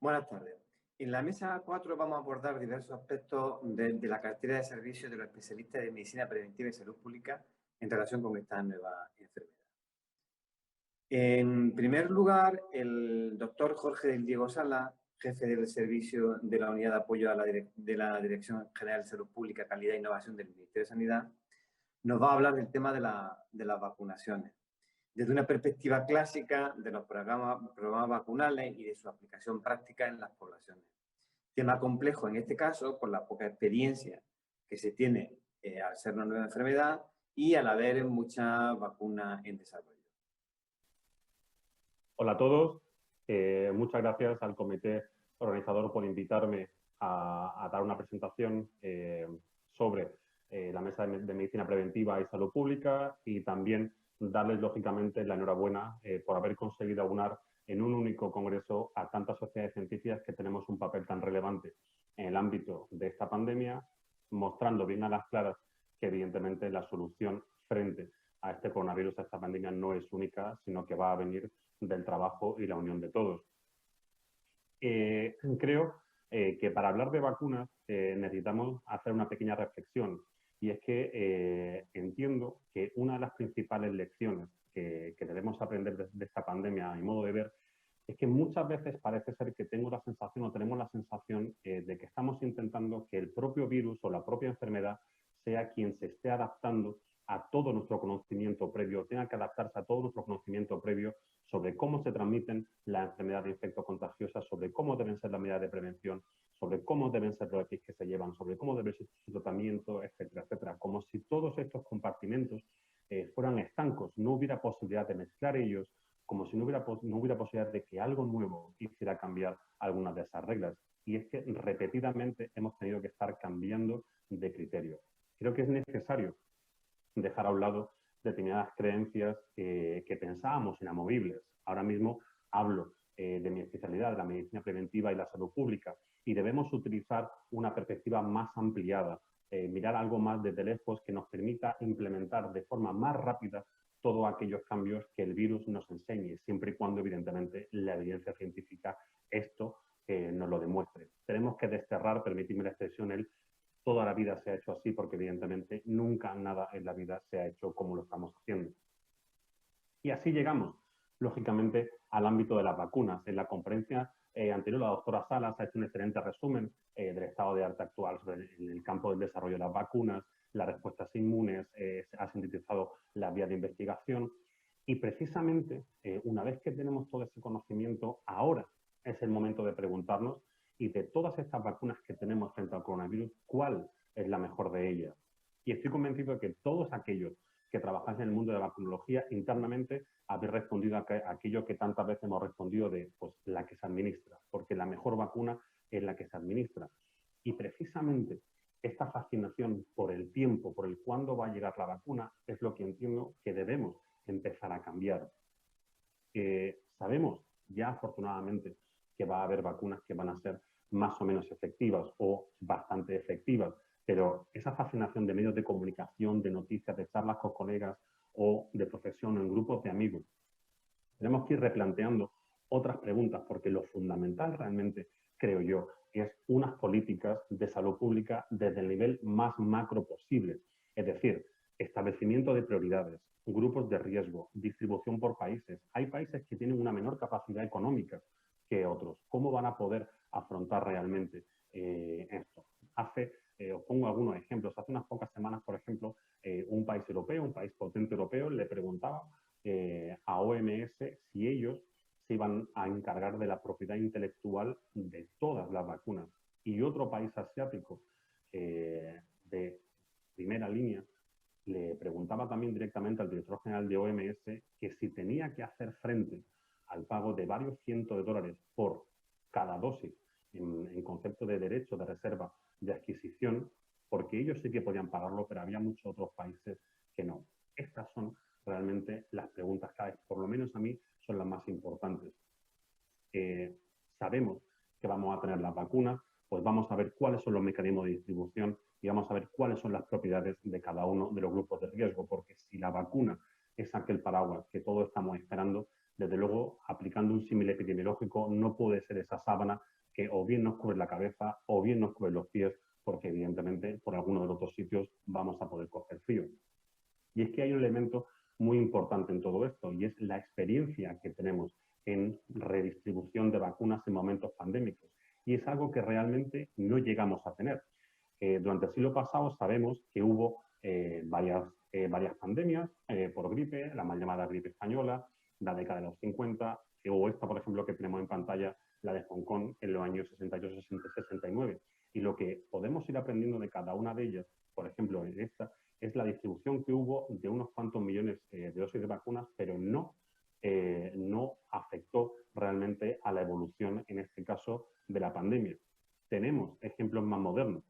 Buenas tardes. En la mesa 4 vamos a abordar diversos aspectos de la cartera de servicios de los especialistas de medicina preventiva y salud pública en relación con esta nueva enfermedad. En primer lugar, el doctor Jorge del Diego Sala, jefe del servicio de la Unidad de Apoyo de la Dirección General de Salud Pública, Calidad e Innovación del Ministerio de Sanidad, nos va a hablar del tema de las vacunaciones, desde una perspectiva clásica de los programas vacunales y de su aplicación práctica en las poblaciones. Tema complejo en este caso por la poca experiencia que se tiene al ser una nueva enfermedad y al haber muchas vacunas en desarrollo. Hola a todos. Muchas gracias al comité organizador por invitarme a dar una presentación sobre la Mesa de Medicina Preventiva y Salud Pública y también darles, lógicamente, la enhorabuena por haber conseguido aunar en un único congreso a tantas sociedades científicas que tenemos un papel tan relevante en el ámbito de esta pandemia, mostrando bien a las claras que, evidentemente, la solución frente a este coronavirus, a esta pandemia, no es única, sino que va a venir del trabajo y la unión de todos. Creo que para hablar de vacunas necesitamos hacer una pequeña reflexión, y es que entiendo que una de las principales lecciones que debemos aprender de esta pandemia, a mi modo de ver, es que muchas veces parece ser que tenemos la sensación de que estamos intentando que el propio virus o la propia enfermedad sea quien se esté adaptando a todo nuestro conocimiento previo, tenga que adaptarse a todo nuestro conocimiento previo sobre cómo se transmiten las enfermedades infectocontagiosas, sobre cómo deben ser las medidas de prevención, sobre cómo deben ser los EPIs que se llevan, sobre cómo debe ser su tratamiento, etcétera, etcétera. Como si todos estos compartimentos fueran estancos, no hubiera posibilidad de mezclar ellos, como si no hubiera posibilidad de que algo nuevo hiciera cambiar algunas de esas reglas. Y es que repetidamente hemos tenido que estar cambiando de criterio. Creo que es necesario dejar a un lado determinadas creencias que pensábamos inamovibles. Ahora mismo hablo de mi especialidad, de la medicina preventiva y la salud pública, y debemos utilizar una perspectiva más ampliada, mirar algo más desde lejos que nos permita implementar de forma más rápida todos aquellos cambios que el virus nos enseñe, siempre y cuando, evidentemente, la evidencia científica esto nos lo demuestre. Tenemos que desterrar, permitidme la expresión, toda la vida se ha hecho así, porque evidentemente nunca nada en la vida se ha hecho como lo estamos haciendo. Y así llegamos, lógicamente, al ámbito de las vacunas. En la conferencia anterior, la doctora Salas ha hecho un excelente resumen del estado de arte actual sobre el campo del desarrollo de las vacunas, las respuestas inmunes, ha sintetizado la vía de investigación. Y precisamente, una vez que tenemos todo ese conocimiento, ahora es el momento de preguntarnos, y de todas estas vacunas que tenemos frente al coronavirus, ¿cuál es la mejor de ellas? Y estoy convencido de que todos aquellos que trabajáis en el mundo de la vacunología internamente habéis respondido a aquello que tantas veces hemos respondido de pues, la que se administra, porque la mejor vacuna es la que se administra. Y precisamente esta fascinación por el tiempo, por el cuándo va a llegar la vacuna, es lo que entiendo que debemos empezar a cambiar. Sabemos ya afortunadamente que va a haber vacunas que van a ser más o menos efectivas o bastante efectivas, pero esa fascinación de medios de comunicación, de noticias, de charlas con colegas o de profesión en grupos de amigos, tenemos que ir replanteando otras preguntas, porque lo fundamental realmente, creo yo, es unas políticas de salud pública desde el nivel más macro posible, es decir, establecimiento de prioridades, grupos de riesgo, distribución por países. Hay países que tienen una menor capacidad económica que otros. ¿Cómo van a poder afrontar realmente esto? Os pongo algunos ejemplos. Hace unas pocas semanas, por ejemplo, un país europeo, un país potente europeo, le preguntaba a OMS si ellos se iban a encargar de la propiedad intelectual de todas las vacunas. Y otro país asiático de primera línea le preguntaba también directamente al director general de OMS que si tenía que hacer frente al pago de varios cientos de dólares por cada dosis en concepto de derecho de reserva de adquisición, porque ellos sí que podían pagarlo, pero había muchos otros países que no. Estas son realmente las preguntas clave, por lo menos a mí son las más importantes. Sabemos que vamos a tener las vacunas, pues vamos a ver cuáles son los mecanismos de distribución y vamos a ver cuáles son las propiedades de cada uno de los grupos de riesgo, porque si la vacuna es aquel paraguas que todos estamos esperando, desde luego, aplicando un símil epidemiológico, no puede ser esa sábana que o bien nos cubre la cabeza o bien nos cubre los pies, porque evidentemente por alguno de los dos sitios vamos a poder coger frío. Y es que hay un elemento muy importante en todo esto, y es la experiencia que tenemos en redistribución de vacunas en momentos pandémicos. Y es algo que realmente no llegamos a tener. Durante el siglo pasado sabemos que hubo varias pandemias por gripe, la mal llamada gripe española, la década de los 50, o esta, por ejemplo, que tenemos en pantalla, la de Hong Kong en los años 68, 60, 69. Y lo que podemos ir aprendiendo de cada una de ellas, por ejemplo, en esta, es la distribución que hubo de unos cuantos millones de dosis de vacunas, pero no afectó realmente a la evolución, en este caso, de la pandemia. Tenemos ejemplos más modernos.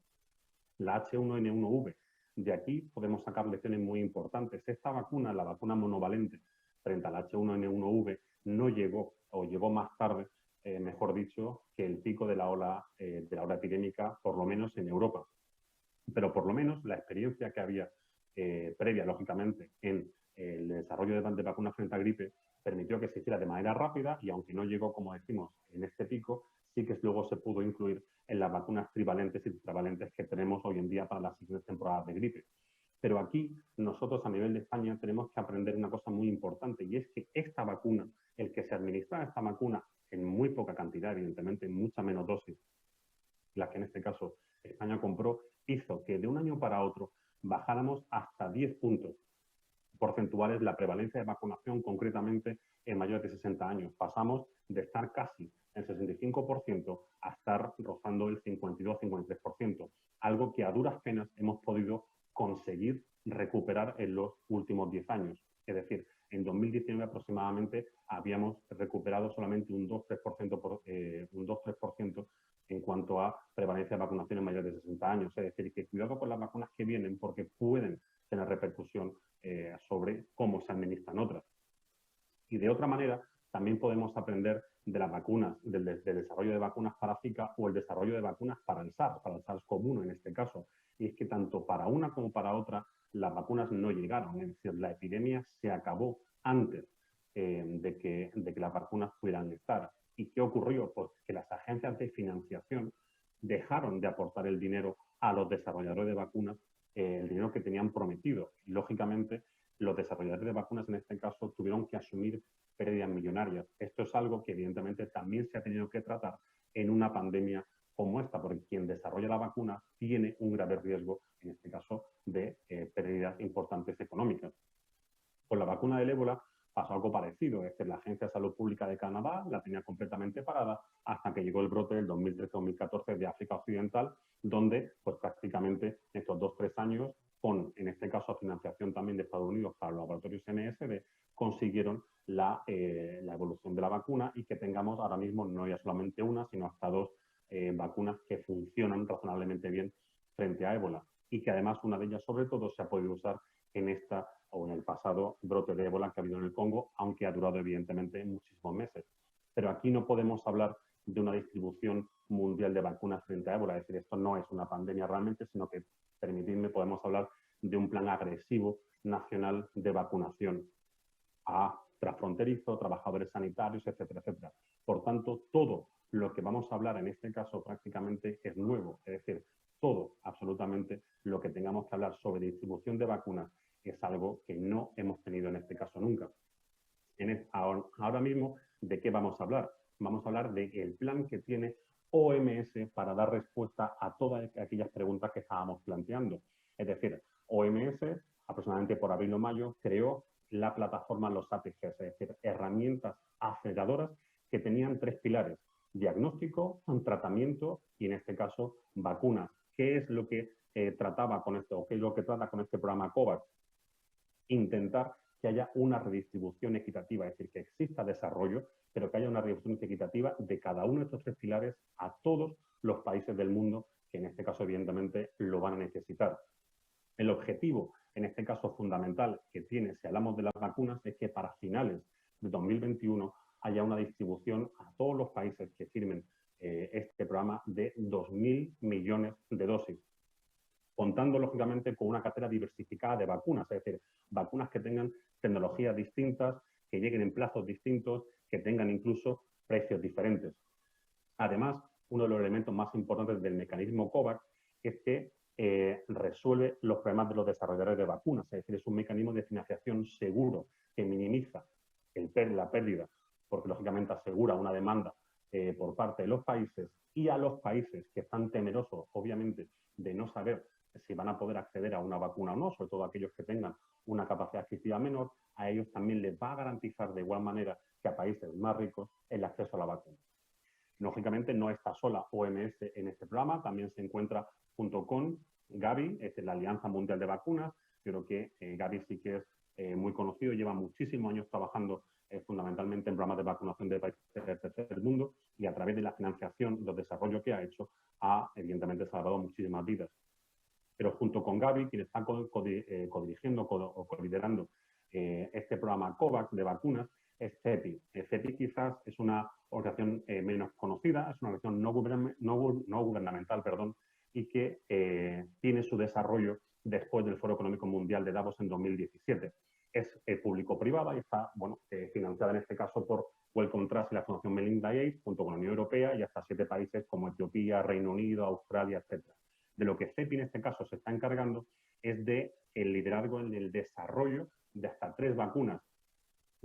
La H1N1V. De aquí podemos sacar lecciones muy importantes. Esta vacuna, la vacuna monovalente, frente a la H1N1V, no llegó, o llegó más tarde, mejor dicho, que el pico de la ola epidémica, por lo menos en Europa. Pero por lo menos la experiencia que había previa, lógicamente, en el desarrollo de vacunas frente a gripe, permitió que se hiciera de manera rápida y aunque no llegó, como decimos, en este pico, sí que luego se pudo incluir en las vacunas trivalentes y tetravalentes que tenemos hoy en día para las siguientes temporadas de gripe. Pero aquí nosotros a nivel de España tenemos que aprender una cosa muy importante, y es que esta vacuna, el que se administra esta vacuna en muy poca cantidad, evidentemente, en mucha menos dosis, la que en este caso España compró, hizo que de un año para otro bajáramos hasta 10 puntos porcentuales la prevalencia de vacunación, concretamente en mayores de 60 años. Pasamos de estar casi en 65% a estar rozando el 52-53%, algo que a duras penas hemos podido conseguir recuperar en los últimos 10 años. Es decir, en 2019 aproximadamente habíamos recuperado solamente un 2-3% en cuanto a prevalencia de vacunación en mayores de 60 años. Es decir, que cuidado con las vacunas que vienen porque pueden tener repercusión sobre cómo se administran otras. Y de otra manera, también podemos aprender de las vacunas, del desarrollo de vacunas para Zika o el desarrollo de vacunas para el SARS-CoV-1 en este caso. Y es que tanto para una como para otra las vacunas no llegaron, es decir, la epidemia se acabó antes de que las vacunas pudieran estar. ¿Y qué ocurrió? Pues que las agencias de financiación dejaron de aportar el dinero a los desarrolladores de vacunas, el dinero que tenían prometido. Y, lógicamente, los desarrolladores de vacunas en este caso tuvieron que asumir pérdidas millonarias. Esto es algo que evidentemente también se ha tenido que tratar en una pandemia como esta, porque quien desarrolla la vacuna tiene un grave riesgo, en este caso, de pérdidas importantes económicas. Con la vacuna del ébola pasó algo parecido, es decir, la Agencia de Salud Pública de Canadá la tenía completamente parada hasta que llegó el brote del 2013-2014 de África Occidental, donde pues prácticamente estos 2-3 años, con en este caso financiación también de Estados Unidos para los laboratorios MSD, consiguieron la evolución de la vacuna y que tengamos ahora mismo no ya solamente una, sino hasta 2 vacunas que funcionan razonablemente bien frente a ébola y que además una de ellas sobre todo se ha podido usar en esta o en el pasado brote de ébola que ha habido en el Congo, aunque ha durado evidentemente muchísimos meses. Pero aquí no podemos hablar de una distribución mundial de vacunas frente a ébola, es decir, esto no es una pandemia realmente, sino que, permitidme, podemos hablar de un plan agresivo nacional de vacunación a transfronterizo, trabajadores sanitarios, etcétera, etcétera. Por tanto, todo lo que vamos a hablar en este caso prácticamente es nuevo, es decir, todo, absolutamente, lo que tengamos que hablar sobre distribución de vacunas es algo que no hemos tenido en este caso nunca. Ahora mismo, ¿de qué vamos a hablar? Vamos a hablar del plan que tiene OMS para dar respuesta a todas aquellas preguntas que estábamos planteando. Es decir, OMS, aproximadamente por abril o mayo, creó la plataforma Los APGs, es decir, herramientas aceleradoras que tenían 3 pilares: diagnóstico, tratamiento y, en este caso, vacunas. ¿Qué es lo que trataba con esto? ¿Qué es lo que trata con este programa COVAX? Intentar que haya una redistribución equitativa, es decir, que exista desarrollo, pero que haya una redistribución equitativa de cada uno de estos 3 pilares a todos los países del mundo que en este caso evidentemente lo van a necesitar. El objetivo, en este caso fundamental, que tiene, si hablamos de las vacunas, es que para finales de 2021 haya una distribución a todos los países que firmen este programa de 2.000 millones de dosis, contando lógicamente con una cartera diversificada de vacunas, es decir, vacunas que tengan tecnologías distintas, que lleguen en plazos distintos, que tengan incluso precios diferentes. Además, uno de los elementos más importantes del mecanismo COVAX es que resuelve los problemas de los desarrolladores de vacunas, es decir, es un mecanismo de financiación seguro que minimiza la pérdida, porque lógicamente asegura una demanda por parte de los países, y a los países que están temerosos, obviamente, de no saber si van a poder acceder a una vacuna o no, sobre todo aquellos que tengan una capacidad adquisitiva menor, a ellos también les va a garantizar de igual manera que a países más ricos el acceso a la vacuna. Lógicamente no está sola OMS en este programa, también se encuentra junto con Gavi, es la Alianza Mundial de Vacunas. Creo que Gavi sí que es muy conocido, lleva muchísimos años trabajando fundamentalmente en programas de vacunación de países del tercer mundo, y a través de la financiación y los desarrollos que ha hecho, ha evidentemente salvado muchísimas vidas. Pero junto con Gavi, quien está codirigiendo o coliderando este programa COVAX de vacunas, es CEPI. CEPI quizás es una organización menos conocida, es una organización no gubernamental, y que tiene su desarrollo después del Foro Económico Mundial de Davos en 2017. Es público-privada y está financiada en este caso por Wellcome Trust y la Fundación Melinda Gates, junto con la Unión Europea y hasta 7 países como Etiopía, Reino Unido, Australia, etc. De lo que CEPI en este caso se está encargando es del liderazgo en el desarrollo de hasta 3 vacunas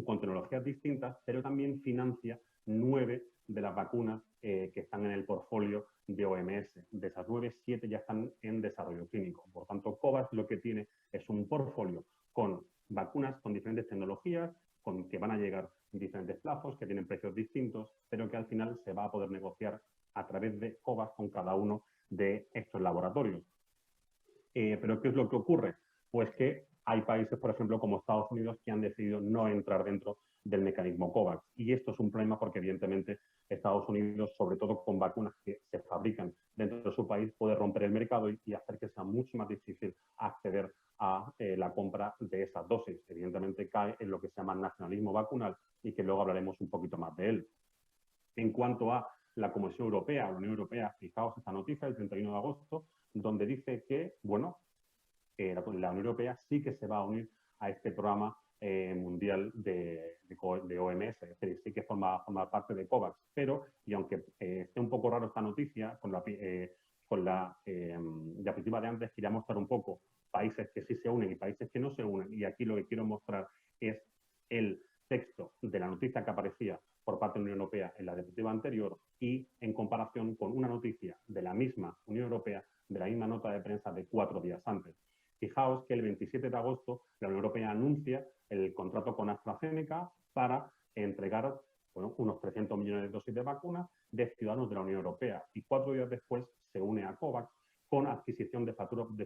con tecnologías distintas, pero también financia 9 de las vacunas que están en el portfolio de OMS. De esas 9, 7 ya están en desarrollo clínico. Por tanto, COVAX lo que tiene es un portfolio con vacunas con diferentes tecnologías, que van a llegar en diferentes plazos, que tienen precios distintos, pero que al final se va a poder negociar a través de COVAX con cada uno de estos laboratorios. ¿Pero qué es lo que ocurre? Pues que hay países, por ejemplo, como Estados Unidos, que han decidido no entrar dentro del mecanismo COVAX. Y esto es un problema porque, evidentemente, Estados Unidos, sobre todo con vacunas que se fabrican dentro de su país, puede romper el mercado y hacer que sea mucho más difícil acceder a la compra de esas dosis. Evidentemente, cae en lo que se llama nacionalismo vacunal y que luego hablaremos un poquito más de él. En cuanto a la Comisión Europea, la Unión Europea, fijaos esta noticia del 31 de agosto, donde dice que, bueno, la Unión Europea sí que se va a unir a este programa mundial de OMS, es decir, sí que forma parte de COVAX, pero, y aunque esté un poco raro esta noticia, con la diapositiva de antes quería mostrar un poco países que sí se unen y países que no se unen, y aquí lo que quiero mostrar es el texto de la noticia que aparecía por parte de la Unión Europea en la diapositiva anterior y en comparación con una noticia de la misma Unión Europea, de la misma nota de prensa de 4 días antes. Fijaos que el 27 de agosto la Unión Europea anuncia el contrato con AstraZeneca para entregar unos 300 millones de dosis de vacunas de ciudadanos de la Unión Europea, y 4 días después se une a COVAX con adquisición de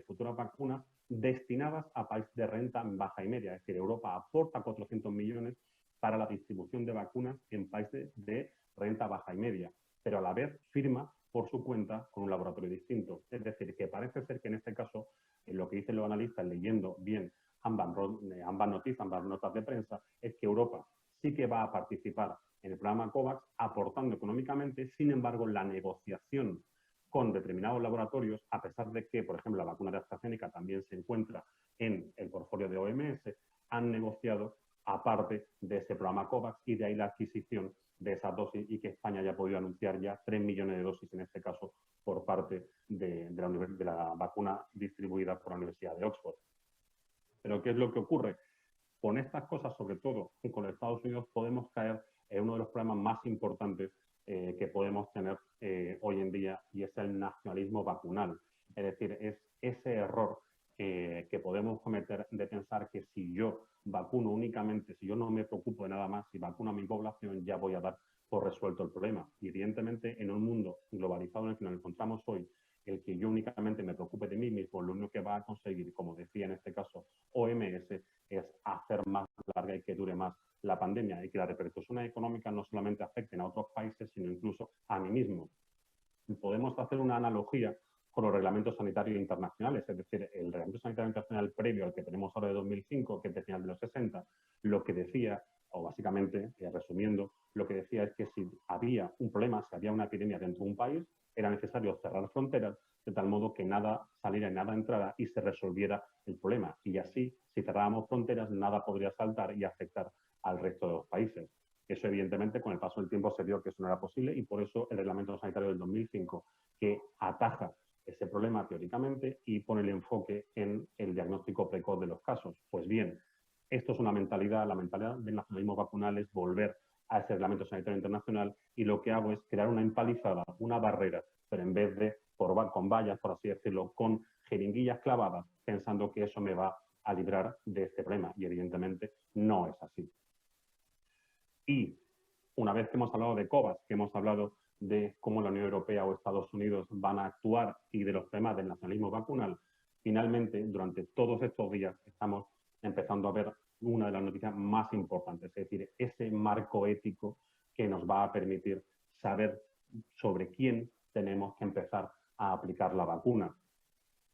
futuras vacunas destinadas a países de renta baja y media. Es decir, Europa aporta 400 millones para la distribución de vacunas en países de renta baja y media, pero a la vez firma por su cuenta con un laboratorio distinto. Es decir, que parece ser que en este caso, lo que dicen los analistas leyendo bien ambas noticias, ambas notas de prensa, es que Europa sí que va a participar en el programa COVAX aportando económicamente. Sin embargo, la negociación con determinados laboratorios, a pesar de que, por ejemplo, la vacuna de AstraZeneca también se encuentra en el portfolio de OMS, han negociado aparte de ese programa COVAX, y de ahí la adquisición de esas dosis, y que España haya podido anunciar ya 3 millones de dosis, en este caso, por parte de la vacuna distribuida por la Universidad de Oxford. Pero ¿qué es lo que ocurre? Con estas cosas, sobre todo con Estados Unidos, podemos caer en uno de los problemas más importantes que podemos tener hoy en día, y es el nacionalismo vacunal. Es decir, es ese error que podemos cometer de pensar que si yo vacuno únicamente, si yo no me preocupo de nada más, si vacuno a mi población, ya voy a dar por resuelto el problema. Y evidentemente, en un mundo globalizado en el que nos encontramos hoy, el que yo únicamente me preocupe de mí mismo, lo único que va a conseguir, como decía en este caso OMS, es hacer más larga y que dure más la pandemia, y que las repercusiones económicas no solamente afecten a otros países, sino incluso a mí mismo. Podemos hacer una analogía con los reglamentos sanitarios internacionales, es decir, el reglamento sanitario internacional previo al que tenemos ahora de 2005, que es de final de los 60, lo que decía, o básicamente, resumiendo, lo que decía es que si había un problema, si había una epidemia dentro de un país, era necesario cerrar fronteras de tal modo que nada saliera y nada entrara y se resolviera el problema. Y así, si cerrábamos fronteras, nada podría saltar y afectar al resto de los países. Eso, evidentemente, con el paso del tiempo se vio que eso no era posible y por eso el Reglamento Sanitario del 2005, que ataja ese problema teóricamente y pone el enfoque en el diagnóstico precoz de los casos. Pues bien, esto es una mentalidad, la mentalidad del nacionalismo vacunal es volver a ese Reglamento Sanitario Internacional y lo que hago es crear una empalizada, una barrera, pero en vez de con vallas, por así decirlo, con jeringuillas clavadas, pensando que eso me va a librar de este problema. Y evidentemente no es así. Y una vez que hemos hablado de COVAX, que hemos hablado de cómo la Unión Europea o Estados Unidos van a actuar y de los temas del nacionalismo vacunal, finalmente, durante todos estos días estamos empezando a ver una de las noticias más importantes, es decir, ese marco ético que nos va a permitir saber sobre quién tenemos que empezar a aplicar la vacuna.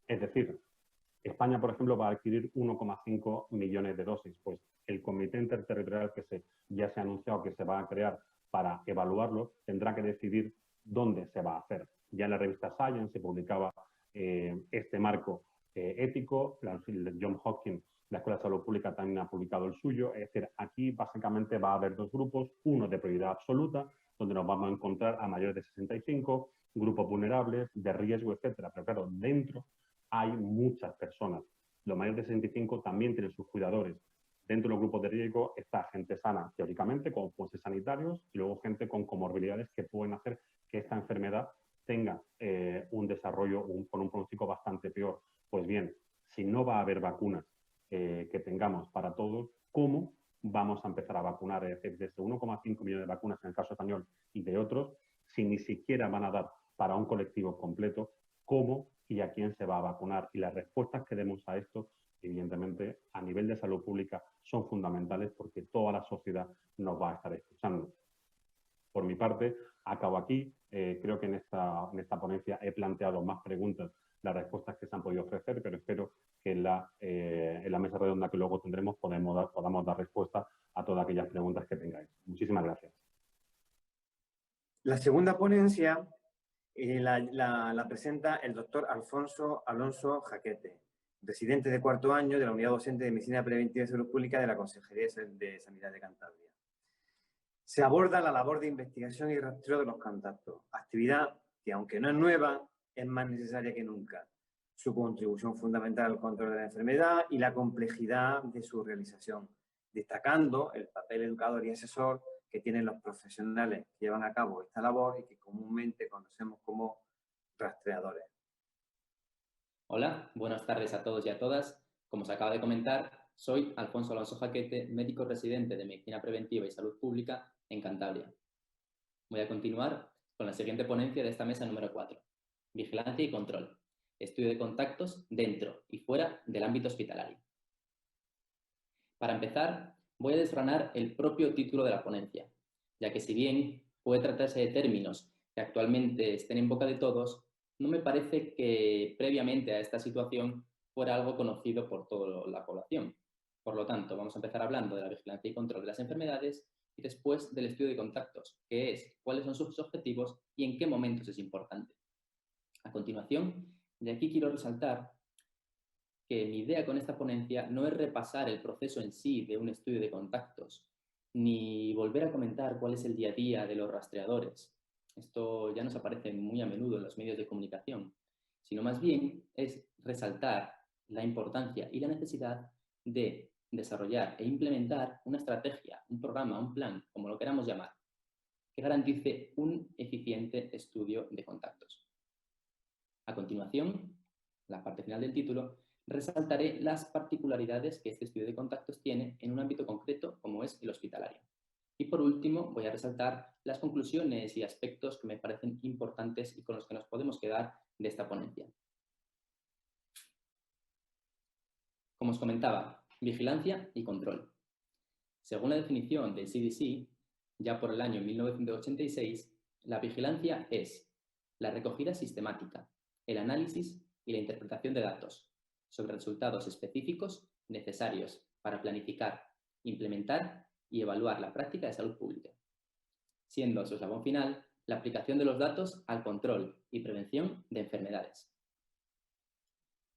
Es decir, España, por ejemplo, va a adquirir 1,5 millones de dosis. Pues el comité interterritorial que ya se ha anunciado que se va a crear para evaluarlo tendrá que decidir dónde se va a hacer. Ya en la revista Science se publicaba este marco ético, el Johns Hopkins, la Escuela de Salud Pública también ha publicado el suyo. Es decir, aquí básicamente va a haber dos grupos, uno de prioridad absoluta, donde nos vamos a encontrar a mayores de 65, grupos vulnerables, de riesgo, etcétera. Pero claro, dentro hay muchas personas. Los mayores de 65 también tienen sus cuidadores. Dentro de los grupos de riesgo está gente sana, teóricamente, como pueden ser sanitarios, y luego gente con comorbilidades que pueden hacer que esta enfermedad tenga un desarrollo con un pronóstico bastante peor. Pues bien, si no va a haber vacunas que tengamos para todos, ¿cómo vamos a empezar a vacunar? Es decir, desde 1,5 millones de vacunas en el caso español y de otros, si ni siquiera van a dar para un colectivo completo, ¿cómo y a quién se va a vacunar? Y las respuestas que demos a esto, evidentemente, a nivel de salud pública, son fundamentales porque toda la sociedad nos va a estar escuchando. Por mi parte, acabo aquí. Creo que en esta ponencia he planteado más preguntas, las respuestas que se han podido ofrecer, pero espero que en la mesa redonda que luego tendremos podamos dar respuesta a todas aquellas preguntas que tengáis. Muchísimas gracias. La segunda ponencia la presenta el doctor Alfonso Alonso Jaquete, residente de cuarto año de la Unidad Docente de Medicina Preventiva y Salud Pública de la Consejería de Sanidad de Cantabria. Se aborda la labor de investigación y rastreo de los contactos, actividad que, aunque no es nueva, es más necesaria que nunca. Su contribución fundamental al control de la enfermedad y la complejidad de su realización, destacando el papel educador y asesor que tienen los profesionales que llevan a cabo esta labor y que comúnmente conocemos como rastreadores. Hola, buenas tardes a todos y a todas. Como se acaba de comentar, soy Alfonso Alonso Jaquete, médico residente de Medicina Preventiva y Salud Pública en Cantabria. Voy a continuar con la siguiente ponencia de esta mesa número 4, Vigilancia y Control, estudio de contactos dentro y fuera del ámbito hospitalario. Para empezar, voy a desgranar el propio título de la ponencia, ya que si bien puede tratarse de términos que actualmente estén en boca de todos, no me parece que previamente a esta situación fuera algo conocido por toda la población. Por lo tanto, vamos a empezar hablando de la vigilancia y control de las enfermedades y después del estudio de contactos, que es cuáles son sus objetivos y en qué momentos es importante. A continuación, de aquí quiero resaltar que mi idea con esta ponencia no es repasar el proceso en sí de un estudio de contactos, ni volver a comentar cuál es el día a día de los rastreadores. Esto ya nos aparece muy a menudo en los medios de comunicación, sino más bien es resaltar la importancia y la necesidad de desarrollar e implementar una estrategia, un programa, un plan, como lo queramos llamar, que garantice un eficiente estudio de contactos. A continuación, la parte final del título, resaltaré las particularidades que este estudio de contactos tiene en un ámbito concreto como es el hospitalario. Y por último, voy a resaltar las conclusiones y aspectos que me parecen importantes y con los que nos podemos quedar de esta ponencia. Como os comentaba, vigilancia y control. Según la definición del CDC, ya por el año 1986, la vigilancia es la recogida sistemática, el análisis y la interpretación de datos sobre resultados específicos necesarios para planificar, implementar y evaluar la práctica de salud pública, siendo su eslabón final la aplicación de los datos al control y prevención de enfermedades.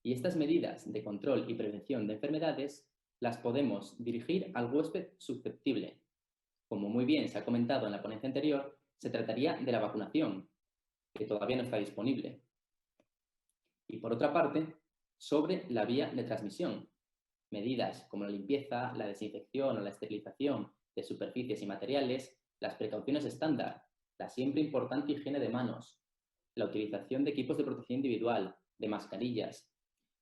Y estas medidas de control y prevención de enfermedades las podemos dirigir al huésped susceptible, Como muy bien se ha comentado en la ponencia anterior, se trataría de la vacunación, que todavía no está disponible. Y por otra parte, sobre la vía de transmisión, medidas como la limpieza, la desinfección o la esterilización de superficies y materiales, las precauciones estándar, la siempre importante higiene de manos, la utilización de equipos de protección individual, de mascarillas,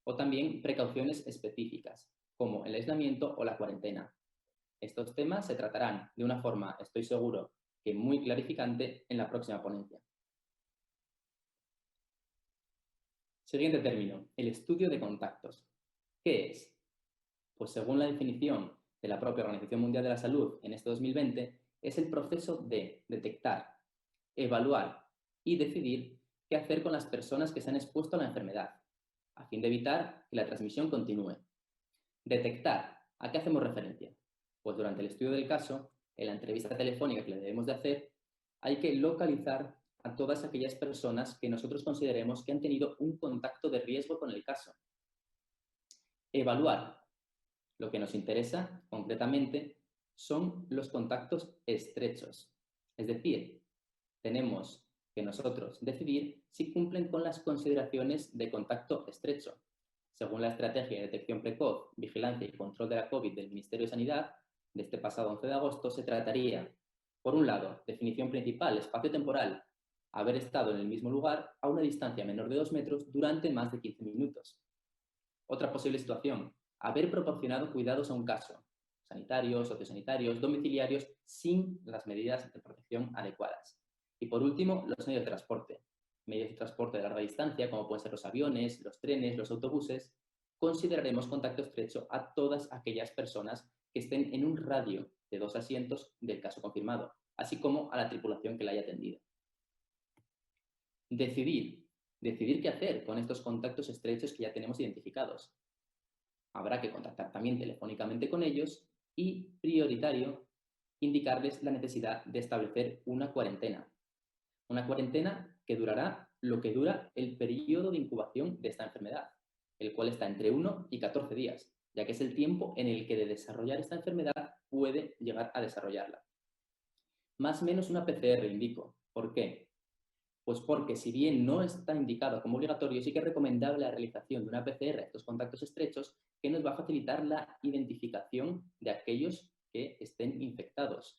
o también precauciones específicas, como el aislamiento o la cuarentena. Estos temas se tratarán de una forma, estoy seguro, que muy clarificante en la próxima ponencia. Siguiente término, el estudio de contactos. ¿Qué es? Pues según la definición de la propia Organización Mundial de la Salud en este 2020, es el proceso de detectar, evaluar y decidir qué hacer con las personas que se han expuesto a la enfermedad, a fin de evitar que la transmisión continúe. Detectar, ¿a qué hacemos referencia? Pues durante el estudio del caso, en la entrevista telefónica que le debemos de hacer, hay que localizar a todas aquellas personas que nosotros consideremos que han tenido un contacto de riesgo con el caso. Evaluar. Lo que nos interesa concretamente son los contactos estrechos. Es decir, tenemos que nosotros decidir si cumplen con las consideraciones de contacto estrecho. Según la Estrategia de Detección Precoz, Vigilancia y Control de la COVID del Ministerio de Sanidad, de este pasado 11 de agosto, se trataría, por un lado, definición principal, espacio temporal, haber estado en el mismo lugar a una distancia menor de 2 metros durante más de 15 minutos. Otra posible situación, haber proporcionado cuidados a un caso, sanitarios, sociosanitarios, domiciliarios, sin las medidas de protección adecuadas. Y por último, los medios de transporte. Medios de transporte de larga distancia, como pueden ser los aviones, los trenes, los autobuses, consideraremos contacto estrecho a todas aquellas personas que estén en un radio de 2 asientos del caso confirmado, así como a la tripulación que la haya atendido. Decidir qué hacer con estos contactos estrechos que ya tenemos identificados. Habrá que contactar también telefónicamente con ellos y, prioritario, indicarles la necesidad de establecer una cuarentena. Una cuarentena que durará lo que dura el periodo de incubación de esta enfermedad, el cual está entre 1 y 14 días, ya que es el tiempo en el que de desarrollar esta enfermedad puede llegar a desarrollarla. Más o menos una PCR, indico. ¿Por qué? Pues porque si bien no está indicado como obligatorio, sí que es recomendable la realización de una PCR a estos contactos estrechos que nos va a facilitar la identificación de aquellos que estén infectados.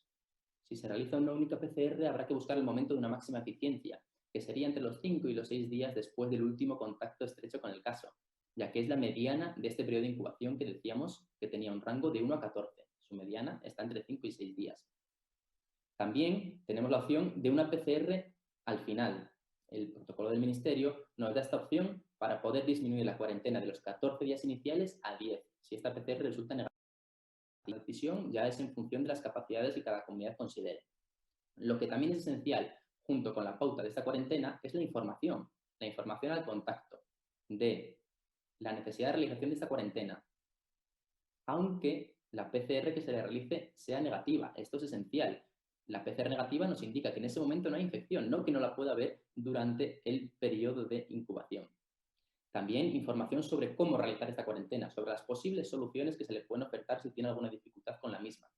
Si se realiza una única PCR, habrá que buscar el momento de una máxima eficiencia, que sería entre los 5 y los 6 días después del último contacto estrecho con el caso, ya que es la mediana de este periodo de incubación que decíamos que tenía un rango de 1 a 14. Su mediana está entre 5 y 6 días. También tenemos la opción de una PCR al final. El protocolo del Ministerio nos da esta opción para poder disminuir la cuarentena de los 14 días iniciales a 10, si esta PCR resulta negativa. La decisión ya es en función de las capacidades que cada comunidad considere. Lo que también es esencial, junto con la pauta de esta cuarentena, es la información al contacto de la necesidad de realización de esta cuarentena, aunque la PCR que se le realice sea negativa. Esto es esencial. La PCR negativa nos indica que en ese momento no hay infección, no que no la pueda haber durante el periodo de incubación. También información sobre cómo realizar esta cuarentena, sobre las posibles soluciones que se le pueden ofertar si tiene alguna dificultad con la misma.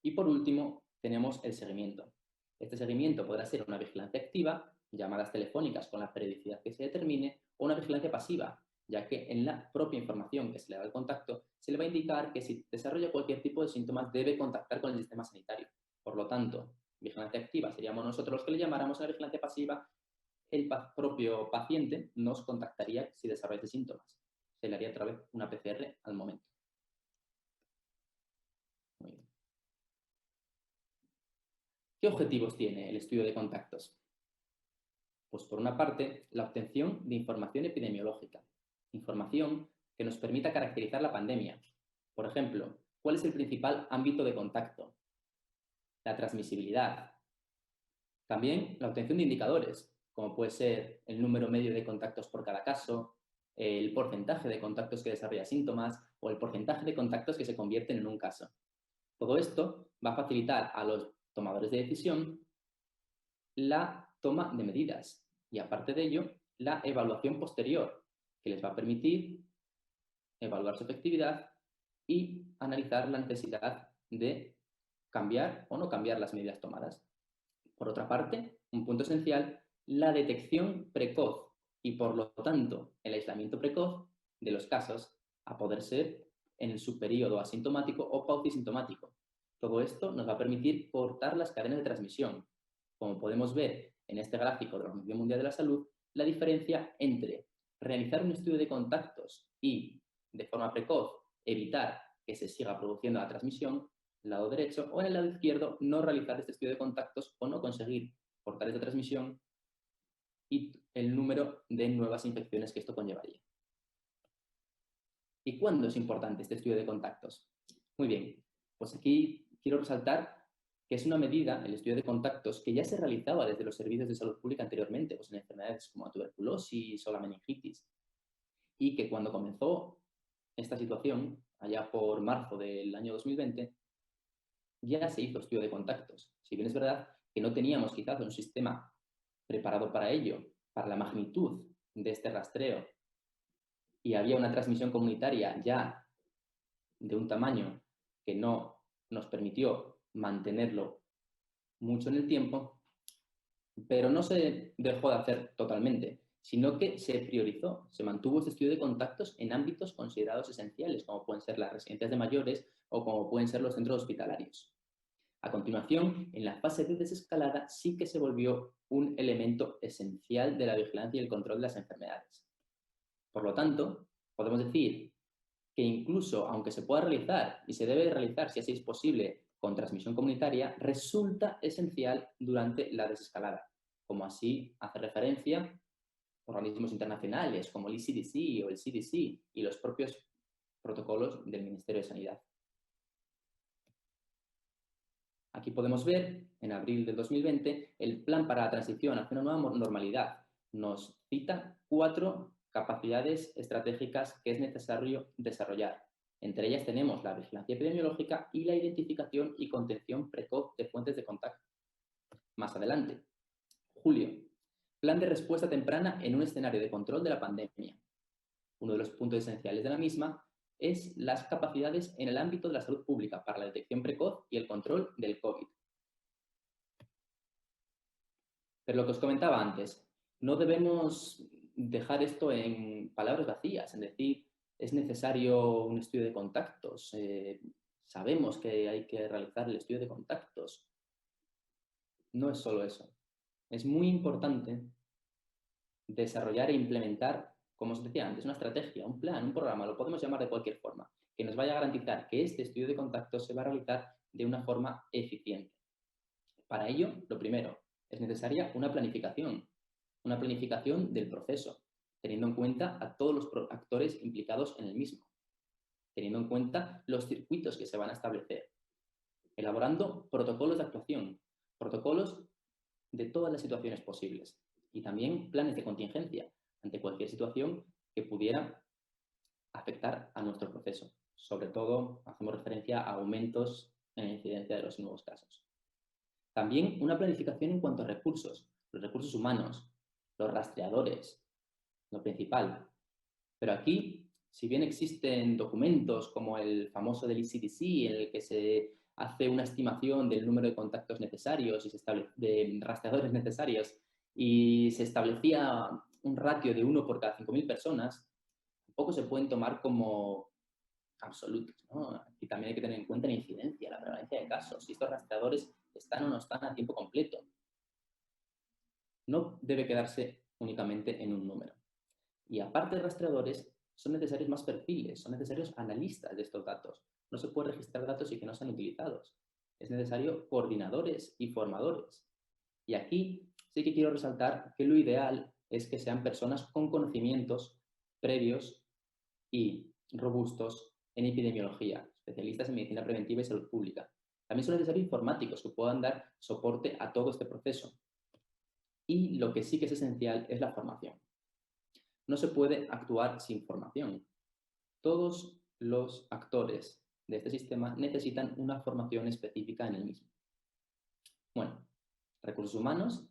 Y por último, tenemos el seguimiento. Este seguimiento podrá ser una vigilancia activa, llamadas telefónicas con la periodicidad que se determine, o una vigilancia pasiva, ya que en la propia información que se le da al contacto se le va a indicar que si desarrolla cualquier tipo de síntomas debe contactar con el sistema sanitario. Por lo tanto, vigilancia activa seríamos nosotros los que le llamáramos a la vigilancia pasiva. El propio paciente nos contactaría si desarrolla síntomas. Se le haría otra vez una PCR al momento. Muy bien. ¿Qué objetivos tiene el estudio de contactos? Pues por una parte, la obtención de información epidemiológica, información que nos permita caracterizar la pandemia. Por ejemplo, ¿cuál es el principal ámbito de contacto? La transmisibilidad. También la obtención de indicadores, como puede ser el número medio de contactos por cada caso, el porcentaje de contactos que desarrolla síntomas o el porcentaje de contactos que se convierten en un caso. Todo esto va a facilitar a los tomadores de decisión la toma de medidas y, aparte de ello, la evaluación posterior, que les va a permitir evaluar su efectividad y analizar la necesidad de cambiar o no cambiar las medidas tomadas. Por otra parte, un punto esencial, la detección precoz y, por lo tanto, el aislamiento precoz de los casos, a poder ser en el subperíodo asintomático o paucisintomático. Todo esto nos va a permitir cortar las cadenas de transmisión. Como podemos ver en este gráfico de la Organización Mundial de la Salud, la diferencia entre realizar un estudio de contactos y, de forma precoz, evitar que se siga produciendo la transmisión, el lado derecho, o en el lado izquierdo, no realizar este estudio de contactos o no conseguir cortar esta transmisión y el número de nuevas infecciones que esto conllevaría. ¿Y cuándo es importante este estudio de contactos? Muy bien, pues aquí quiero resaltar que es una medida, el estudio de contactos, que ya se realizaba desde los servicios de salud pública anteriormente, pues en enfermedades como la tuberculosis o la meningitis, y que cuando comenzó esta situación, allá por marzo del año 2020, ya se hizo estudio de contactos. Si bien es verdad que no teníamos quizás un sistema preparado para ello, para la magnitud de este rastreo, y había una transmisión comunitaria ya de un tamaño que no nos permitió mantenerlo mucho en el tiempo, pero no se dejó de hacer totalmente, sino que se priorizó, se mantuvo este estudio de contactos en ámbitos considerados esenciales, como pueden ser las residencias de mayores o como pueden ser los centros hospitalarios. A continuación, en la fase de desescalada sí que se volvió un elemento esencial de la vigilancia y el control de las enfermedades. Por lo tanto, podemos decir que incluso aunque se pueda realizar y se debe realizar si así es posible con transmisión comunitaria, resulta esencial durante la desescalada, como así hace referencia organismos internacionales como el ECDC o el CDC y los propios protocolos del Ministerio de Sanidad. Aquí podemos ver, en abril del 2020, el plan para la transición hacia una nueva normalidad. Nos cita 4 capacidades estratégicas que es necesario desarrollar. Entre ellas tenemos la vigilancia epidemiológica y la identificación y contención precoz de fuentes de contacto. Más adelante, julio, plan de respuesta temprana en un escenario de control de la pandemia. Uno de los puntos esenciales de la misma es las capacidades en el ámbito de la salud pública para la detección precoz y el control del COVID. Pero lo que os comentaba antes, no debemos dejar esto en palabras vacías, en decir, es necesario un estudio de contactos, sabemos que hay que realizar el estudio de contactos. No es solo eso. Es muy importante desarrollar e implementar, como os decía antes, una estrategia, un plan, un programa, lo podemos llamar de cualquier forma, que nos vaya a garantizar que este estudio de contactos se va a realizar de una forma eficiente. Para ello, lo primero, es necesaria una planificación del proceso, teniendo en cuenta a todos los actores implicados en el mismo, teniendo en cuenta los circuitos que se van a establecer, elaborando protocolos de actuación, protocolos de todas las situaciones posibles y también planes de contingencia ante cualquier situación que pudiera afectar a nuestro proceso. Sobre todo, hacemos referencia a aumentos en la incidencia de los nuevos casos. También una planificación en cuanto a recursos, los recursos humanos, los rastreadores, lo principal. Pero aquí, si bien existen documentos como el famoso del ECDC, en el que se hace una estimación del número de contactos necesarios y de rastreadores necesarios y se establecía un ratio de 1 por cada 5.000 personas, tampoco se pueden tomar como absolutos, ¿no? Y también hay que tener en cuenta la incidencia, la prevalencia de casos, si estos rastreadores están o no están a tiempo completo. No debe quedarse únicamente en un número. Y aparte de rastreadores, son necesarios más perfiles, son necesarios analistas de estos datos. No se puede registrar datos y que no sean utilizados. Es necesario coordinadores y formadores. Y aquí sí que quiero resaltar que lo ideal es que sean personas con conocimientos previos y robustos en epidemiología, especialistas en medicina preventiva y salud pública. También son necesarios informáticos que puedan dar soporte a todo este proceso. Y lo que sí que es esencial es la formación. No se puede actuar sin formación. Todos los actores de este sistema necesitan una formación específica en el mismo. Bueno, recursos humanos,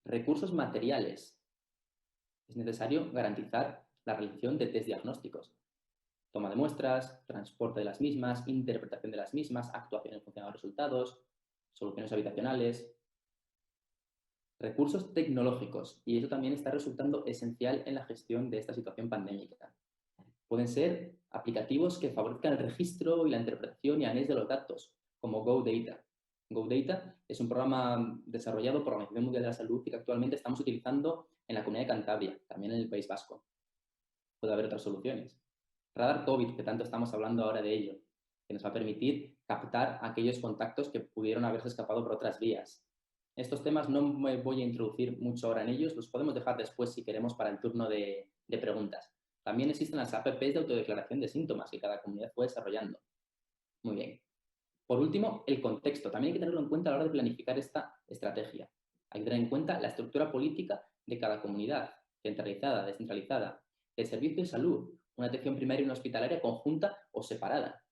recursos materiales. Es necesario garantizar la realización de test diagnósticos. Toma de muestras, transporte de las mismas, interpretación de las mismas, actuación en función de los resultados, soluciones habitacionales, recursos tecnológicos, y eso también está resultando esencial en la gestión de esta situación pandémica. Pueden ser aplicativos que favorezcan el registro y la interpretación y análisis de los datos, como GoData. GoData es un programa desarrollado por la Organización Mundial de la Salud y que actualmente estamos utilizando en la Comunidad de Cantabria, también en el País Vasco. Puede haber otras soluciones. Radar COVID, que tanto estamos hablando ahora de ello, que nos va a permitir captar aquellos contactos que pudieron haberse escapado por otras vías. Estos temas no me voy a introducir mucho ahora en ellos, los podemos dejar después si queremos para el turno de preguntas. También existen las apps de autodeclaración de síntomas que cada comunidad fue desarrollando. Muy bien. Por último, el contexto. También hay que tenerlo en cuenta a la hora de planificar esta estrategia. Hay que tener en cuenta la estructura política de cada comunidad, centralizada, descentralizada, el servicio de salud, una atención primaria y una hospitalaria conjunta o separada.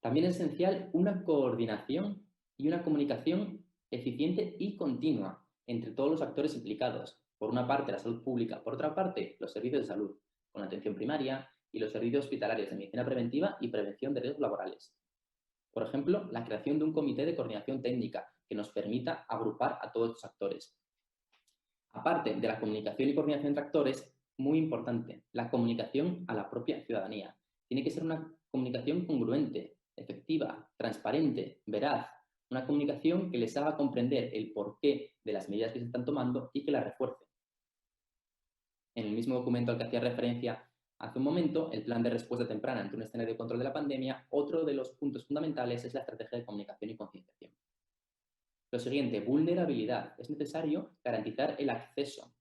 También es esencial una coordinación y una comunicación eficiente y continua entre todos los actores implicados. Por una parte, la salud pública, por otra parte, los servicios de salud, con la atención primaria y los servicios hospitalarios de medicina preventiva y prevención de riesgos laborales. Por ejemplo, la creación de un comité de coordinación técnica que nos permita agrupar a todos los actores. Aparte de la comunicación y coordinación entre actores, muy importante, la comunicación a la propia ciudadanía. Tiene que ser una comunicación congruente, efectiva, transparente, veraz, una comunicación que les haga comprender el porqué de las medidas que se están tomando y que las refuerce. En el mismo documento al que hacía referencia hace un momento, el plan de respuesta temprana ante un escenario de control de la pandemia, otro de los puntos fundamentales es la estrategia de comunicación y concienciación. Lo siguiente, vulnerabilidad. Es necesario garantizar el acceso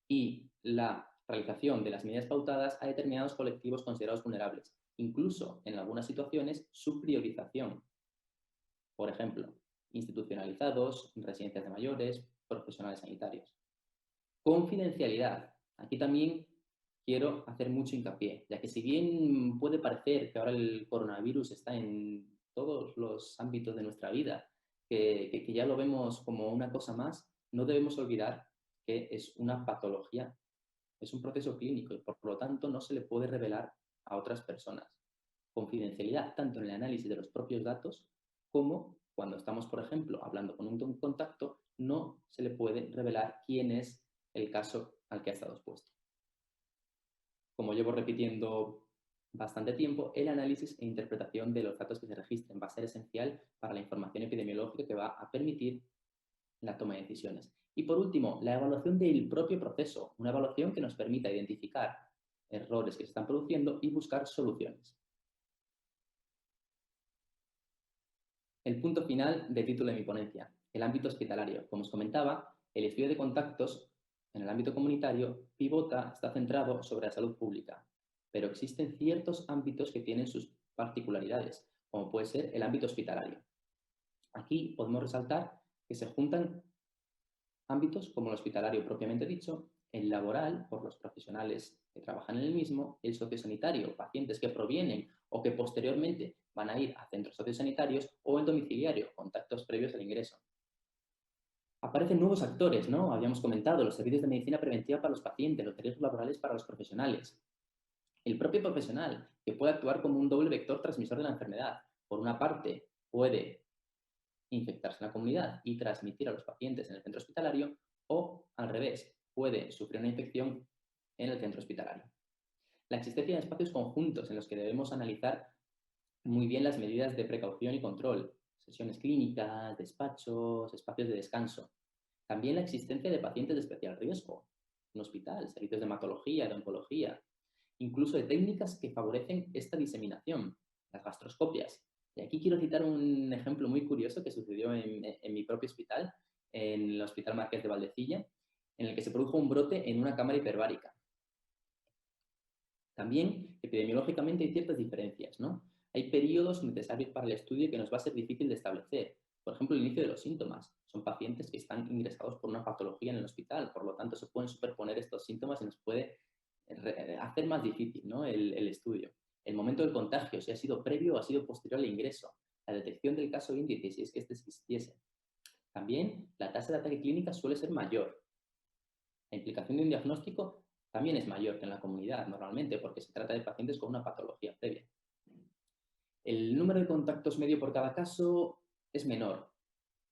y la realización de las medidas pautadas a determinados colectivos considerados vulnerables, incluso en algunas situaciones su priorización. Por ejemplo, institucionalizados, residencias de mayores, profesionales sanitarios. Confidencialidad. Aquí también quiero hacer mucho hincapié, ya que si bien puede parecer que ahora el coronavirus está en todos los ámbitos de nuestra vida, que ya lo vemos como una cosa más, no debemos olvidar que es una patología, es un proceso clínico y por lo tanto no se le puede revelar a otras personas. Confidencialidad tanto en el análisis de los propios datos como cuando estamos, por ejemplo, hablando con un contacto, no se le puede revelar quién es el caso al que ha estado expuesto. Como llevo repitiendo bastante tiempo, el análisis e interpretación de los datos que se registren va a ser esencial para la información epidemiológica que va a permitir la toma de decisiones. Y por último, la evaluación del propio proceso, una evaluación que nos permita identificar errores que se están produciendo y buscar soluciones. El punto final del título de mi ponencia, el ámbito hospitalario. Como os comentaba, el estudio de contactos en el ámbito comunitario pivota, está centrado sobre la salud pública, pero existen ciertos ámbitos que tienen sus particularidades, como puede ser el ámbito hospitalario. Aquí podemos resaltar que se juntan ámbitos como el hospitalario propiamente dicho, el laboral, por los profesionales que trabajan en el mismo, el sociosanitario, pacientes que provienen o que posteriormente van a ir a centros sociosanitarios, o el domiciliario, contactos previos al ingreso. Aparecen nuevos actores, ¿no? Habíamos comentado, los servicios de medicina preventiva para los pacientes, los riesgos laborales para los profesionales. El propio profesional, que puede actuar como un doble vector transmisor de la enfermedad. Por una parte, puede infectarse en la comunidad y transmitir a los pacientes en el centro hospitalario, o al revés, puede sufrir una infección en el centro hospitalario. La existencia de espacios conjuntos en los que debemos analizar muy bien las medidas de precaución y control, sesiones clínicas, despachos, espacios de descanso. También la existencia de pacientes de especial riesgo, un hospital, servicios de hematología, de oncología, incluso de técnicas que favorecen esta diseminación, las gastroscopias. Y aquí quiero citar un ejemplo muy curioso que sucedió en mi propio hospital, en el Hospital Marqués de Valdecilla, en el que se produjo un brote en una cámara hiperbárica. También, epidemiológicamente, hay ciertas diferencias, ¿no? Hay periodos necesarios para el estudio que nos va a ser difícil de establecer. Por ejemplo, el inicio de los síntomas. Son pacientes que están ingresados por una patología en el hospital, por lo tanto se pueden superponer estos síntomas y nos puede hacer más difícil, ¿no? el estudio. El momento del contagio, si ha sido previo o ha sido posterior al ingreso. La detección del caso índice, si es que este existiese. También la tasa de ataque clínica suele ser mayor. La implicación de un diagnóstico también es mayor que en la comunidad normalmente, porque se trata de pacientes con una patología previa. El número de contactos medio por cada caso es menor.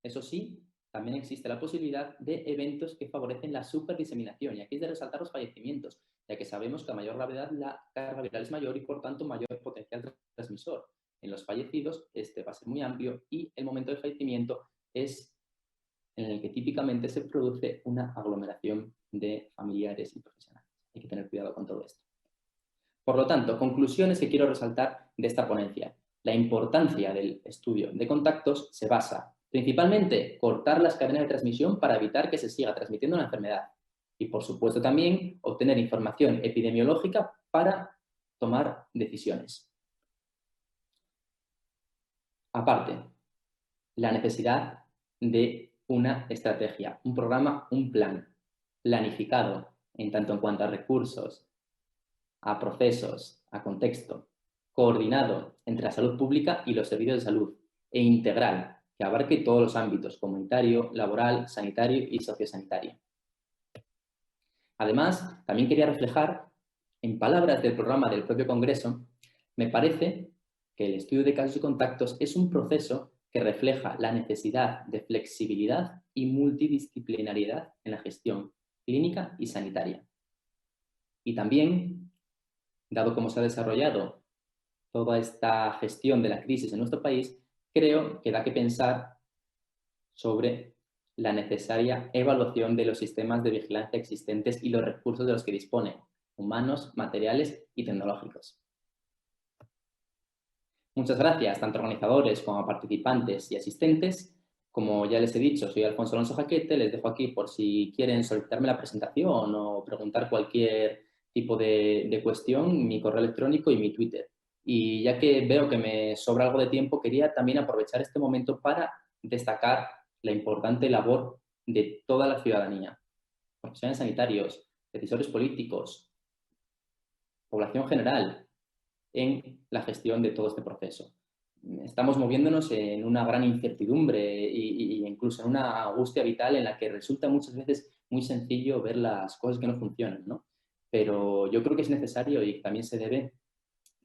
Eso sí, también existe la posibilidad de eventos que favorecen la superdiseminación, y aquí es de resaltar los fallecimientos, ya que sabemos que a mayor gravedad la carga viral es mayor y por tanto mayor potencial transmisor. En los fallecidos este va a ser muy amplio y el momento del fallecimiento es en el que típicamente se produce una aglomeración de familiares y profesionales. Hay que tener cuidado con todo esto. Por lo tanto, conclusiones que quiero resaltar de esta ponencia. La importancia del estudio de contactos se basa principalmente en cortar las cadenas de transmisión para evitar que se siga transmitiendo la enfermedad. Y, por supuesto, también obtener información epidemiológica para tomar decisiones. Aparte, la necesidad de una estrategia, un programa, un plan planificado en tanto en cuanto a recursos, a procesos, a contexto, coordinado entre la salud pública y los servicios de salud e integral, que abarque todos los ámbitos, comunitario, laboral, sanitario y sociosanitario. Además, también quería reflejar, en palabras del programa del propio Congreso, me parece que el estudio de casos y contactos es un proceso que refleja la necesidad de flexibilidad y multidisciplinariedad en la gestión clínica y sanitaria. Y también, dado cómo se ha desarrollado toda esta gestión de la crisis en nuestro país, creo que da que pensar sobre la necesaria evaluación de los sistemas de vigilancia existentes y los recursos de los que disponen, humanos, materiales y tecnológicos. Muchas gracias, tanto a organizadores como a participantes y asistentes. Como ya les he dicho, soy Alfonso Alonso Jaquete, les dejo aquí por si quieren solicitarme la presentación o preguntar cualquier tipo de cuestión, mi correo electrónico y mi Twitter. Y ya que veo que me sobra algo de tiempo, quería también aprovechar este momento para destacar la importante labor de toda la ciudadanía, profesionales sanitarios, decisores políticos, población general, en la gestión de todo este proceso. Estamos moviéndonos en una gran incertidumbre e incluso en una angustia vital en la que resulta muchas veces muy sencillo ver las cosas que no funcionan, ¿no? Pero yo creo que es necesario y también se debe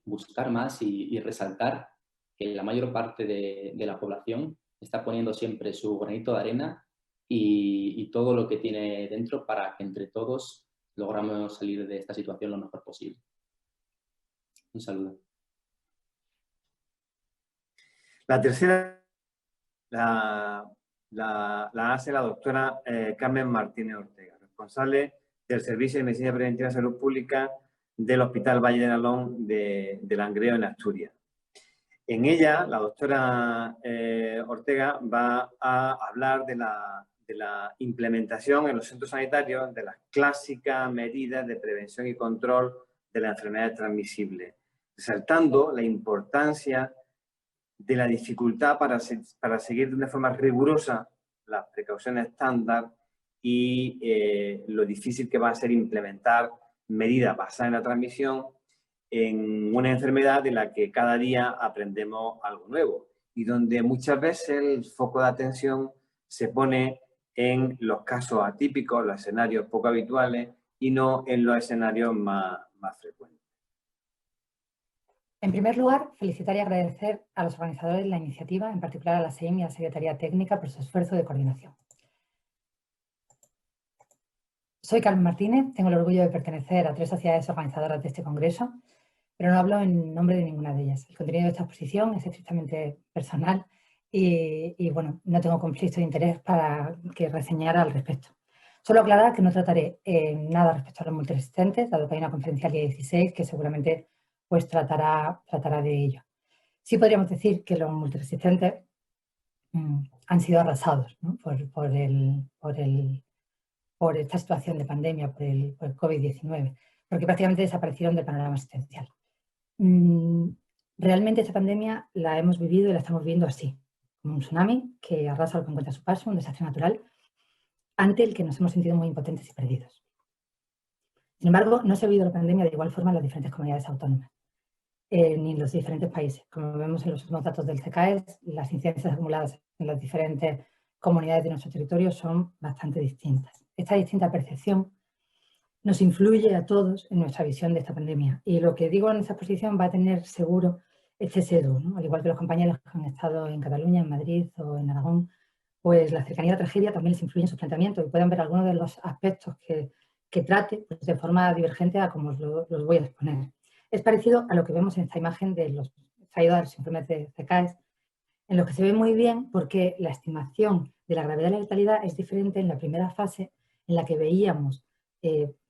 buscar más y resaltar que la mayor parte de la población está poniendo siempre su granito de arena y todo lo que tiene dentro para que entre todos logramos salir de esta situación lo mejor posible. Un saludo. La tercera la hace la doctora Carmen Martínez Ortega, responsable del Servicio de Medicina Preventiva de Salud Pública del Hospital Valle de Nalón de Langreo, en Asturias. En ella, la doctora Ortega va a hablar de la implementación en los centros sanitarios de las clásicas medidas de prevención y control de la enfermedad transmisible, resaltando la importancia de la dificultad para seguir de una forma rigurosa las precauciones estándar y lo difícil que va a ser implementar medidas basadas en la transmisión en una enfermedad de la que cada día aprendemos algo nuevo y donde muchas veces el foco de atención se pone en los casos atípicos, los escenarios poco habituales y no en los escenarios más frecuentes. En primer lugar, felicitar y agradecer a los organizadores de la iniciativa, en particular a la SEIM y a la Secretaría Técnica por su esfuerzo de coordinación. Soy Carmen Martínez, tengo el orgullo de pertenecer a 3 sociedades organizadoras de este congreso, pero no hablo en nombre de ninguna de ellas. El contenido de esta exposición es estrictamente personal y bueno, no tengo conflicto de interés para que reseñara al respecto. Solo aclarar que no trataré nada respecto a los multiresistentes, dado que hay una conferencia el día 16 que seguramente pues tratará de ello. Sí podríamos decir que los multiresistentes han sido arrasados, ¿no? por esta situación de pandemia, por el COVID-19, porque prácticamente desaparecieron del panorama asistencial. Realmente esta pandemia la hemos vivido y la estamos viendo así, como un tsunami que arrasa lo que encuentra a su paso, un desastre natural, ante el que nos hemos sentido muy impotentes y perdidos. Sin embargo, no se ha vivido la pandemia de igual forma en las diferentes comunidades autónomas, ni en los diferentes países. Como vemos en los últimos datos del CECAES, las incidencias acumuladas en las diferentes comunidades de nuestro territorio son bastante distintas. Esta distinta percepción nos influye a todos en nuestra visión de esta pandemia. Y lo que digo en esta exposición va a tener seguro este sesgo, ¿no? Al igual que los compañeros que han estado en Cataluña, en Madrid o en Aragón, pues la cercanía a la tragedia también les influye en su planteamiento y pueden ver algunos de los aspectos que trate pues, de forma divergente a como los voy a exponer. Es parecido a lo que vemos en esta imagen de los traídos a los informes de CAES, en los que se ve muy bien porque la estimación de la gravedad y la letalidad es diferente en la primera fase, en la que veíamos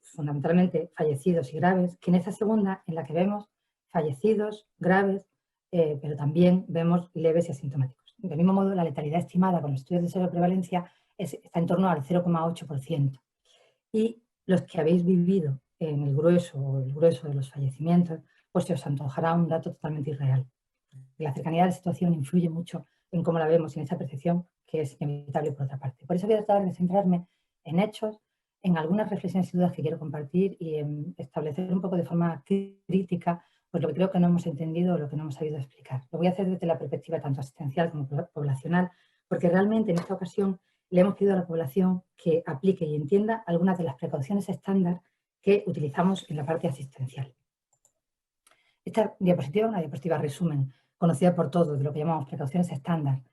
fundamentalmente fallecidos y graves, que en esta segunda, en la que vemos fallecidos, graves, pero también vemos leves y asintomáticos. Del mismo modo, la letalidad estimada con los estudios de seroprevalencia está en torno al 0,8%. Y los que habéis vivido en el grueso de los fallecimientos, pues se os antojará un dato totalmente irreal. La cercanía de la situación influye mucho en cómo la vemos y en esa percepción que es inevitable por otra parte. Por eso voy a tratar de centrarme en hechos, en algunas reflexiones y dudas que quiero compartir y en establecer un poco de forma crítica pues lo que creo que no hemos entendido o lo que no hemos sabido explicar. Lo voy a hacer desde la perspectiva tanto asistencial como poblacional, porque realmente en esta ocasión le hemos pedido a la población que aplique y entienda algunas de las precauciones estándar que utilizamos en la parte asistencial. Esta diapositiva es una diapositiva resumen, conocida por todos, de lo que llamamos precauciones estándar,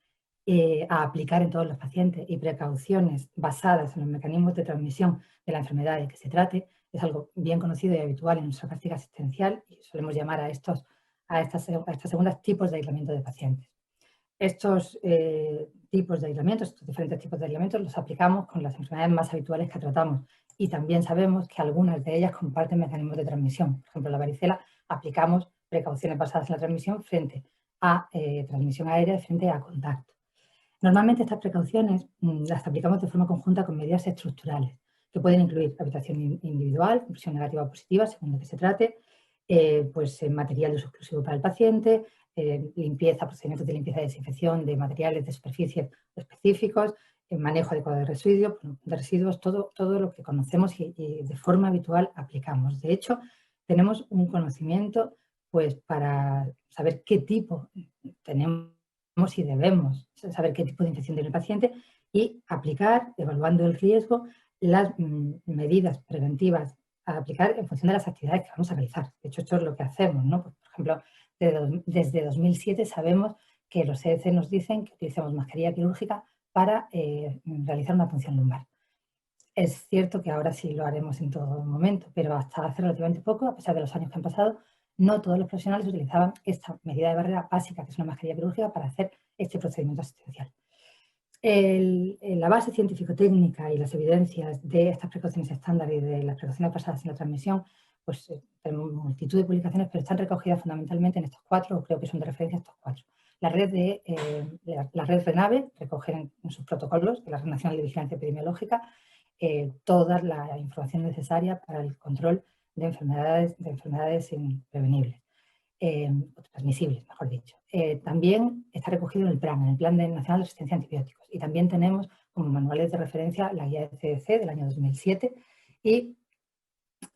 a aplicar en todos los pacientes y precauciones basadas en los mecanismos de transmisión de la enfermedad de que se trate. Es algo bien conocido y habitual en nuestra práctica asistencial y solemos llamar a estas segundas tipos de aislamiento de pacientes. Estos tipos de aislamiento, estos diferentes tipos de aislamiento los aplicamos con las enfermedades más habituales que tratamos y también sabemos que algunas de ellas comparten mecanismos de transmisión. Por ejemplo, la varicela aplicamos precauciones basadas en la transmisión frente a transmisión aérea y frente a contacto. Normalmente estas precauciones las aplicamos de forma conjunta con medidas estructurales que pueden incluir habitación individual, presión negativa o positiva, según de qué se trate, pues material de uso exclusivo para el paciente, limpieza, procedimientos de limpieza y desinfección de materiales de superficies específicos, manejo adecuado de residuos, todo lo que conocemos y de forma habitual aplicamos. De hecho, tenemos un conocimiento pues para saber qué tipo tenemos y debemos saber qué tipo de infección tiene el paciente y aplicar, evaluando el riesgo, las medidas preventivas a aplicar en función de las actividades que vamos a realizar. De hecho, esto es lo que hacemos, ¿no? Pues, por ejemplo, desde 2007 sabemos que los CDC nos dicen que utilicemos mascarilla quirúrgica para realizar una punción lumbar. Es cierto que ahora sí lo haremos en todo momento, pero hasta hace relativamente poco, a pesar de los años que han pasado, no todos los profesionales utilizaban esta medida de barrera básica, que es una mascarilla quirúrgica, para hacer este procedimiento asistencial. La base científico-técnica y las evidencias de estas precauciones estándar y de las precauciones basadas en la transmisión, pues tenemos multitud de publicaciones, pero están recogidas fundamentalmente en estos cuatro, o creo que son de referencia estos cuatro. La red RENAVE recoge en sus protocolos de la Red Nacional de Vigilancia Epidemiológica toda la información necesaria para el control de enfermedades prevenibles, o transmisibles, mejor dicho. También está recogido en el Plan Nacional de Resistencia a Antibióticos. Y también tenemos como manuales de referencia la guía de CDC del año 2007 y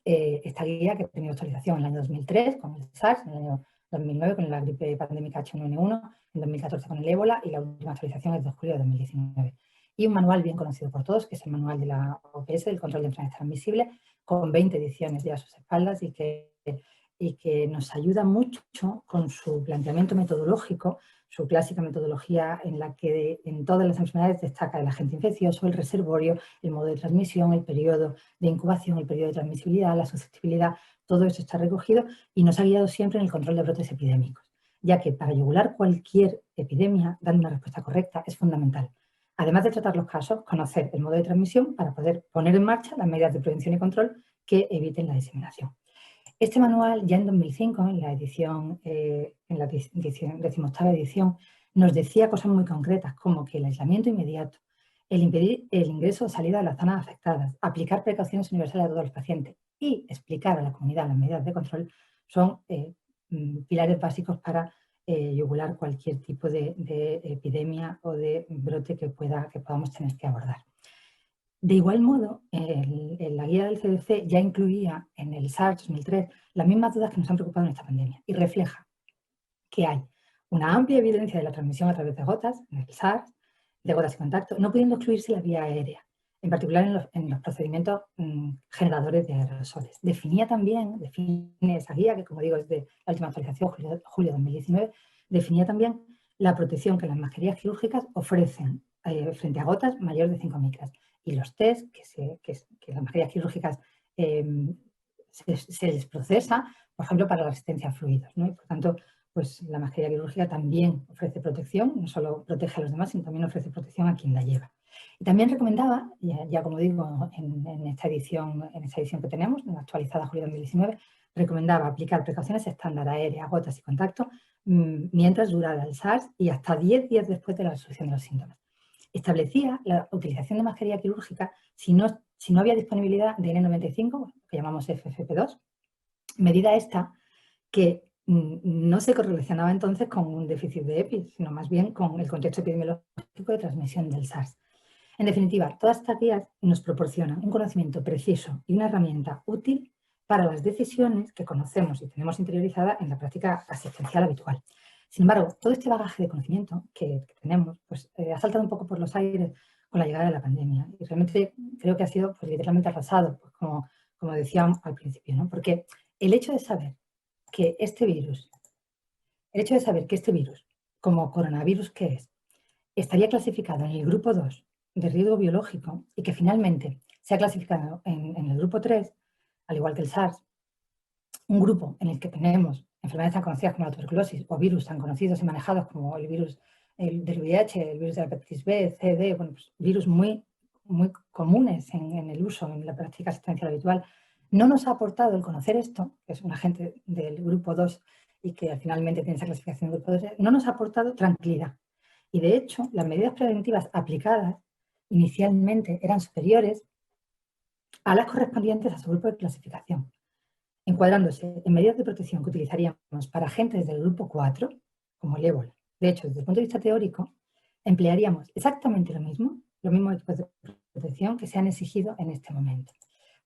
esta guía que ha tenido actualización en el año 2003 con el SARS, en el año 2009 con la gripe pandémica H1N1, en 2014 con el ébola y la última actualización es de julio de 2019. Y un manual bien conocido por todos, que es el manual de la OPS, del control de enfermedades transmisibles, con 20 ediciones ya a sus espaldas y que nos ayuda mucho con su planteamiento metodológico, su clásica metodología en la que en todas las enfermedades destaca el agente infeccioso, el reservorio, el modo de transmisión, el periodo de incubación, el periodo de transmisibilidad, la susceptibilidad, todo eso está recogido y nos ha guiado siempre en el control de brotes epidémicos, ya que para yugular cualquier epidemia, dando una respuesta correcta, es fundamental. Además de tratar los casos, conocer el modo de transmisión para poder poner en marcha las medidas de prevención y control que eviten la diseminación. Este manual, ya en 2005, en la 18ª edición, nos decía cosas muy concretas, como que el aislamiento inmediato, el impedir el ingreso o salida de las zonas afectadas, aplicar precauciones universales a todos los pacientes y explicar a la comunidad las medidas de control son pilares básicos para yugular cualquier tipo de epidemia o de brote que podamos tener que abordar. De igual modo, la guía del CDC ya incluía en el SARS 2003 las mismas dudas que nos han preocupado en esta pandemia y refleja que hay una amplia evidencia de la transmisión a través de gotas, en el SARS, de gotas y contacto, no pudiendo excluirse la vía aérea. en particular en los procedimientos generadores de aerosoles. Define esa guía, que como digo es de la última actualización, julio de 2019, definía también la protección que las mascarillas quirúrgicas ofrecen frente a gotas mayores de 5 micras y los test que las mascarillas quirúrgicas se les procesa, por ejemplo, para la resistencia a fluidos, ¿no? Y por tanto, pues la mascarilla quirúrgica también ofrece protección, no solo protege a los demás, sino también ofrece protección a quien la lleva. Y también recomendaba, ya como digo, en esta edición que tenemos, en la actualizada julio de 2019, recomendaba aplicar precauciones estándar aéreas, gotas y contacto mientras durara el SARS y hasta 10 días después de la resolución de los síntomas. Establecía la utilización de mascarilla quirúrgica si no había disponibilidad de N95, que llamamos FFP2, medida esta que no se correlacionaba entonces con un déficit de EPI, sino más bien con el contexto epidemiológico de transmisión del SARS. En definitiva, todas estas guías nos proporcionan un conocimiento preciso y una herramienta útil para las decisiones que conocemos y tenemos interiorizada en la práctica asistencial habitual. Sin embargo, todo este bagaje de conocimiento que tenemos pues, ha saltado un poco por los aires con la llegada de la pandemia y realmente creo que ha sido pues, literalmente arrasado, pues, como decía al principio, ¿no? Porque el hecho de saber que este virus, como coronavirus que es, estaría clasificado en el grupo 2 de riesgo biológico y que finalmente se ha clasificado en el grupo 3, al igual que el SARS, un grupo en el que tenemos enfermedades tan conocidas como la tuberculosis o virus tan conocidos y manejados como el virus del VIH, el virus de la hepatitis B, C, D, bueno, pues virus muy comunes en el uso, en la práctica asistencial habitual, no nos ha aportado el conocer esto, que es un agente del grupo 2 y que finalmente tiene esa clasificación del grupo 2, no nos ha aportado tranquilidad. Y de hecho, las medidas preventivas aplicadas inicialmente eran superiores a las correspondientes a su grupo de clasificación, encuadrándose en medidas de protección que utilizaríamos para agentes del grupo 4, como el ébola. De hecho, desde el punto de vista teórico, emplearíamos exactamente los mismos equipos de protección que se han exigido en este momento.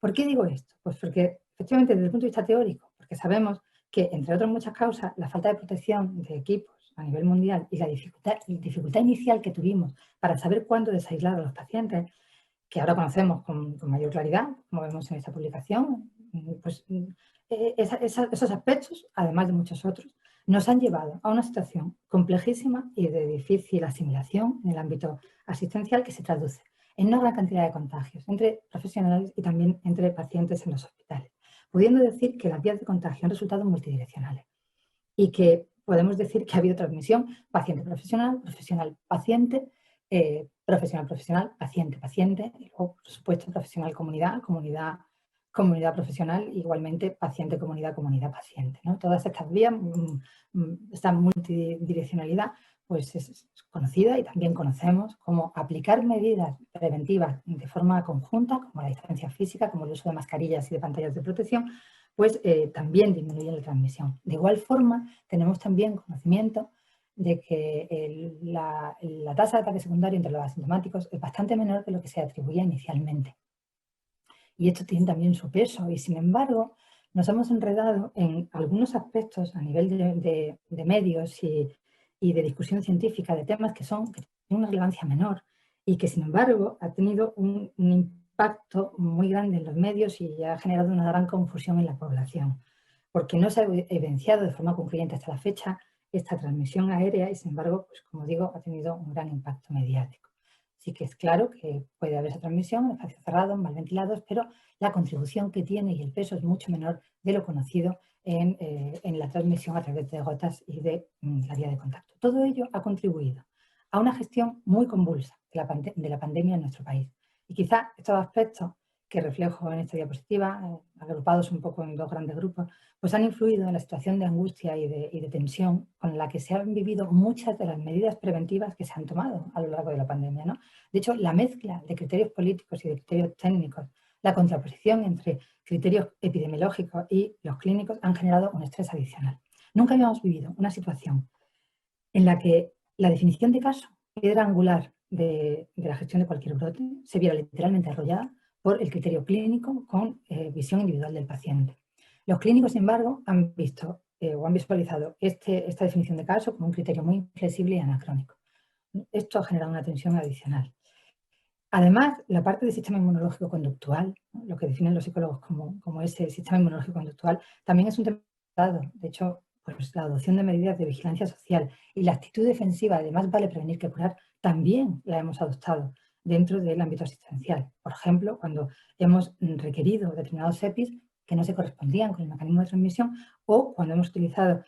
¿Por qué digo esto? Pues porque, efectivamente, desde el punto de vista teórico, porque sabemos que, entre otras muchas causas, la falta de protección de equipos a nivel mundial y la dificultad inicial que tuvimos para saber cuándo desaislar a los pacientes, que ahora conocemos con mayor claridad, como vemos en esta publicación, pues esos aspectos, además de muchos otros, nos han llevado a una situación complejísima y de difícil asimilación en el ámbito asistencial que se traduce en una gran cantidad de contagios entre profesionales y también entre pacientes en los hospitales, pudiendo decir que las vías de contagio han resultado multidireccionales y que podemos decir que ha habido transmisión paciente-profesional, profesional-paciente, profesional-profesional, paciente-paciente, y luego, por supuesto, profesional-comunidad, comunidad-profesional, igualmente paciente-comunidad, comunidad-paciente, ¿no? Todas estas vías, esta multidireccionalidad, pues es conocida y también conocemos cómo aplicar medidas preventivas de forma conjunta, como la distancia física, como el uso de mascarillas y de pantallas de protección, pues también disminuyen la transmisión. De igual forma, tenemos también conocimiento de que la tasa de ataque secundario entre los asintomáticos es bastante menor de lo que se atribuía inicialmente. Y esto tiene también su peso y, sin embargo, nos hemos enredado en algunos aspectos a nivel de medios y de discusión científica de temas que tienen una relevancia menor y que, sin embargo, ha tenido un impacto muy grande en los medios y ha generado una gran confusión en la población, porque no se ha evidenciado de forma concluyente hasta la fecha esta transmisión aérea y, sin embargo, pues como digo, ha tenido un gran impacto mediático. Sí que es claro que puede haber esa transmisión en espacios cerrados, mal ventilados, pero la contribución que tiene y el peso es mucho menor de lo conocido en la transmisión a través de gotas y de la vía de contacto. Todo ello ha contribuido a una gestión muy convulsa de la pandemia en nuestro país. Y quizá estos aspectos que reflejo en esta diapositiva, agrupados un poco en dos grandes grupos, pues han influido en la situación de angustia y de tensión con la que se han vivido muchas de las medidas preventivas que se han tomado a lo largo de la pandemia, ¿no? De hecho, la mezcla de criterios políticos y de criterios técnicos, la contraposición entre criterios epidemiológicos y los clínicos han generado un estrés adicional. Nunca habíamos vivido una situación en la que la definición de caso, piedra angular de la gestión de cualquier brote, se viera literalmente arrollada por el criterio clínico con visión individual del paciente. Los clínicos, sin embargo, han visto o han visualizado esta definición de caso como un criterio muy inflexible y anacrónico. Esto ha generado una tensión adicional. Además, la parte del sistema inmunológico conductual, ¿no?, lo que definen los psicólogos como ese sistema inmunológico conductual, también es un tema tratado. De hecho, pues la adopción de medidas de vigilancia social y la actitud defensiva de más vale prevenir que curar, también la hemos adoptado dentro del ámbito asistencial. Por ejemplo, cuando hemos requerido determinados EPIs que no se correspondían con el mecanismo de transmisión, o cuando hemos utilizado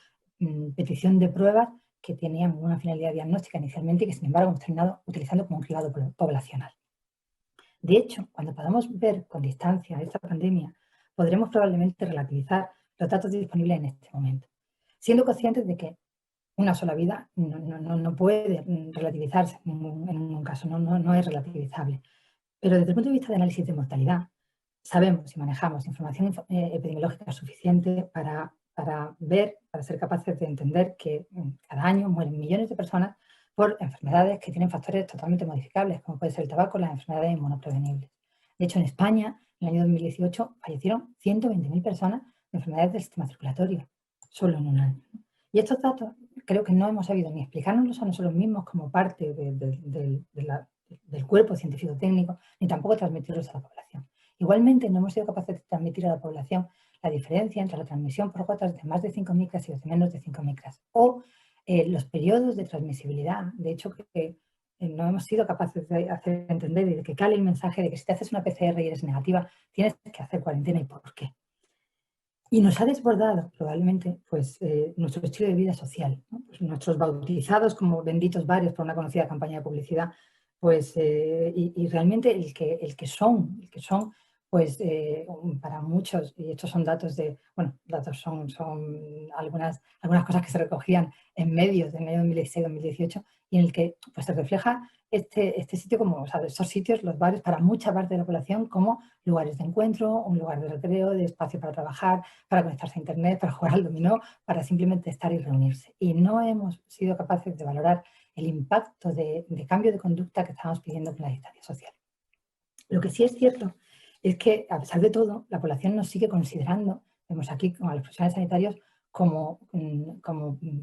petición de pruebas que tenían una finalidad diagnóstica inicialmente y que, sin embargo, hemos terminado utilizando como un cribado poblacional. De hecho, cuando podamos ver con distancia esta pandemia, podremos probablemente relativizar los datos disponibles en este momento, siendo conscientes de que una sola vida no puede relativizarse en ningún caso, no es relativizable. Pero desde el punto de vista de análisis de mortalidad, sabemos y manejamos información epidemiológica suficiente para ver, para ser capaces de entender que cada año mueren millones de personas por enfermedades que tienen factores totalmente modificables, como puede ser el tabaco o las enfermedades inmunoprevenibles. De hecho, en España, en el año 2018, fallecieron 120.000 personas de enfermedades del sistema circulatorio, solo en un año. Y estos datos creo que no hemos sabido ni explicárnoslos a nosotros mismos como parte del cuerpo científico-técnico, ni tampoco transmitirlos a la población. Igualmente, no hemos sido capaces de transmitir a la población la diferencia entre la transmisión por gotas de más de 5 micras y de menos de 5 micras, o los periodos de transmisibilidad. De hecho, que no hemos sido capaces de hacer entender y de que cale el mensaje de que si te haces una PCR y eres negativa, tienes que hacer cuarentena y por qué. Y nos ha desbordado probablemente pues, nuestro estilo de vida social, ¿no? Pues nuestros bautizados como benditos bares por una conocida campaña de publicidad, pues, y realmente el que son, pues para muchos, y estos son datos de, bueno, datos son algunas cosas que se recogían en medios del año 2016-2018, y en el que pues, se refleja este sitio como, o sea, estos sitios, los bares, para mucha parte de la población, como lugares de encuentro, un lugar de recreo, de espacio para trabajar, para conectarse a internet, para jugar al dominó, para simplemente estar y reunirse. Y no hemos sido capaces de valorar el impacto de cambio de conducta que estamos pidiendo con la distancia social. Lo que sí es cierto es que, a pesar de todo, la población nos sigue considerando, vemos aquí a los profesionales sanitarios, como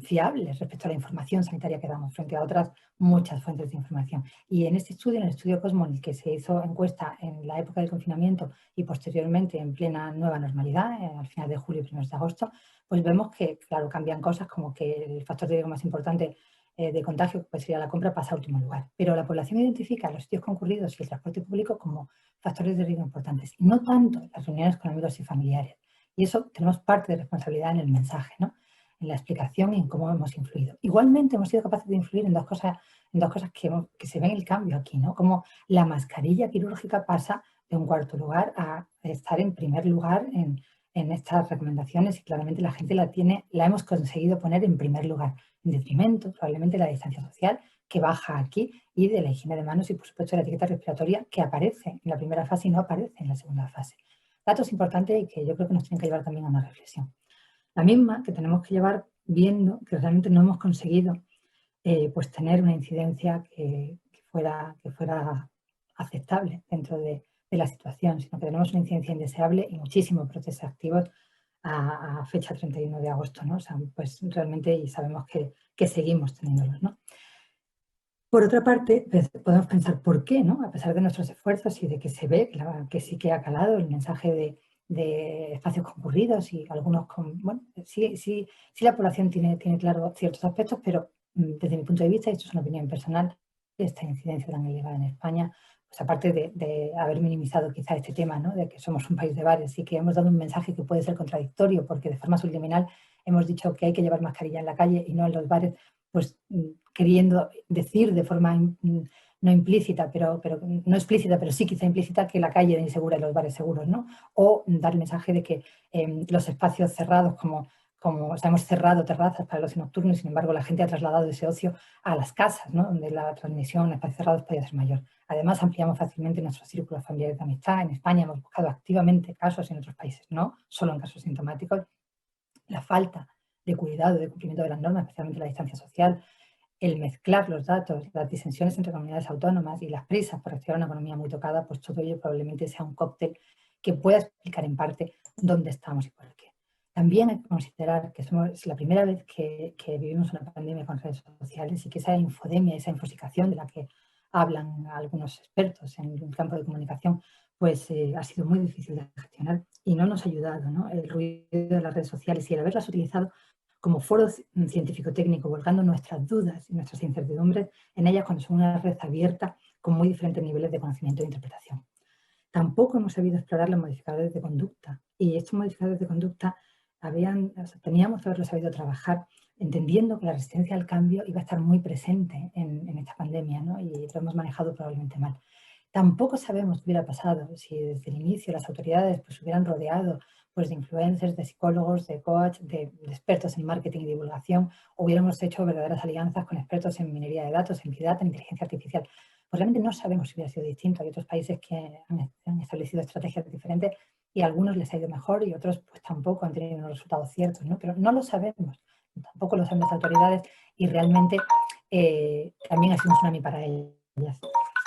fiables respecto a la información sanitaria que damos frente a otras muchas fuentes de información. Y en este estudio, en el estudio Cosmo, en el que se hizo encuesta en la época del confinamiento y posteriormente en plena nueva normalidad, al final de julio y primeros de agosto, pues vemos que, claro, cambian cosas como que el factor de riesgo más importante de contagio, pues sería la compra, pasa a último lugar. Pero la población identifica los sitios concurridos y el transporte público como factores de riesgo importantes, y no tanto las reuniones con amigos y familiares. Y eso tenemos parte de responsabilidad en el mensaje, ¿no?, en la explicación y en cómo hemos influido. Igualmente hemos sido capaces de influir en dos cosas que se ven el cambio aquí, ¿no? Como la mascarilla quirúrgica pasa de un cuarto lugar a estar en primer lugar en estas recomendaciones, y claramente la gente la hemos conseguido poner en primer lugar, en detrimento probablemente de la distancia social, que baja aquí, y de la higiene de manos y, por supuesto, de la etiqueta respiratoria, que aparece en la primera fase y no aparece en la segunda fase. Datos importantes y que yo creo que nos tienen que llevar también a una reflexión. La misma que tenemos que llevar viendo que realmente no hemos conseguido pues tener una incidencia que fuera aceptable dentro de la situación, sino que tenemos una incidencia indeseable y muchísimos procesos activos a fecha 31 de agosto, ¿no? O sea, pues realmente, y sabemos que seguimos teniéndolos, ¿no? Por otra parte, podemos pensar por qué, ¿no? A pesar de nuestros esfuerzos y de que se ve que sí que ha calado el mensaje de espacios concurridos, y algunos bueno, sí la población tiene claro ciertos aspectos, pero desde mi punto de vista, y esto es una opinión personal, esta incidencia tan elevada en España, pues aparte de haber minimizado quizá este tema, ¿no?, de que somos un país de bares, y que hemos dado un mensaje que puede ser contradictorio, porque de forma subliminal hemos dicho que hay que llevar mascarilla en la calle y no en los bares, pues queriendo decir de forma no implícita, pero no explícita, pero sí quizá implícita, que la calle era insegura y los bares seguros, ¿no? O dar el mensaje de que los espacios cerrados, como hemos cerrado terrazas para el ocio nocturno, y sin embargo la gente ha trasladado ese ocio a las casas, ¿no?, donde la transmisión en espacios cerrados podía ser mayor. Además, ampliamos fácilmente nuestros círculos familiares de amistad. En España hemos buscado activamente casos, en otros países no, solo en casos sintomáticos. La falta de cuidado, de cumplimiento de las normas, especialmente la distancia social, el mezclar los datos, las disensiones entre comunidades autónomas y las prisas por reactivar una economía muy tocada, pues todo ello probablemente sea un cóctel que pueda explicar en parte dónde estamos y por qué. También hay que considerar que es la primera vez que vivimos una pandemia con redes sociales, y que esa infodemia, esa infosicación de la que hablan algunos expertos en el campo de comunicación, pues ha sido muy difícil de gestionar y no nos ha ayudado, ¿no? El ruido de las redes sociales y el haberlas utilizado como foro científico-técnico, volcando nuestras dudas y nuestras incertidumbres en ellas cuando son una red abierta con muy diferentes niveles de conocimiento e interpretación. Tampoco hemos sabido explorar los modificadores de conducta y estos modificadores de conducta teníamos que haberlo sabido trabajar entendiendo que la resistencia al cambio iba a estar muy presente en esta pandemia, ¿no? Y lo hemos manejado probablemente mal. Tampoco sabemos qué hubiera pasado si desde el inicio las autoridades pues, hubieran rodeado pues, de influencers, de psicólogos, de coach, de expertos en marketing y divulgación, o hubiéramos hecho verdaderas alianzas con expertos en minería de datos, en Big Data, en inteligencia artificial. Pues realmente no sabemos si hubiera sido distinto. Hay otros países que han establecido estrategias diferentes y a algunos les ha ido mejor y otros pues tampoco han tenido unos resultados ciertos, ¿no? Pero no lo sabemos, tampoco lo saben las autoridades y realmente también ha sido un tsunami para ellas.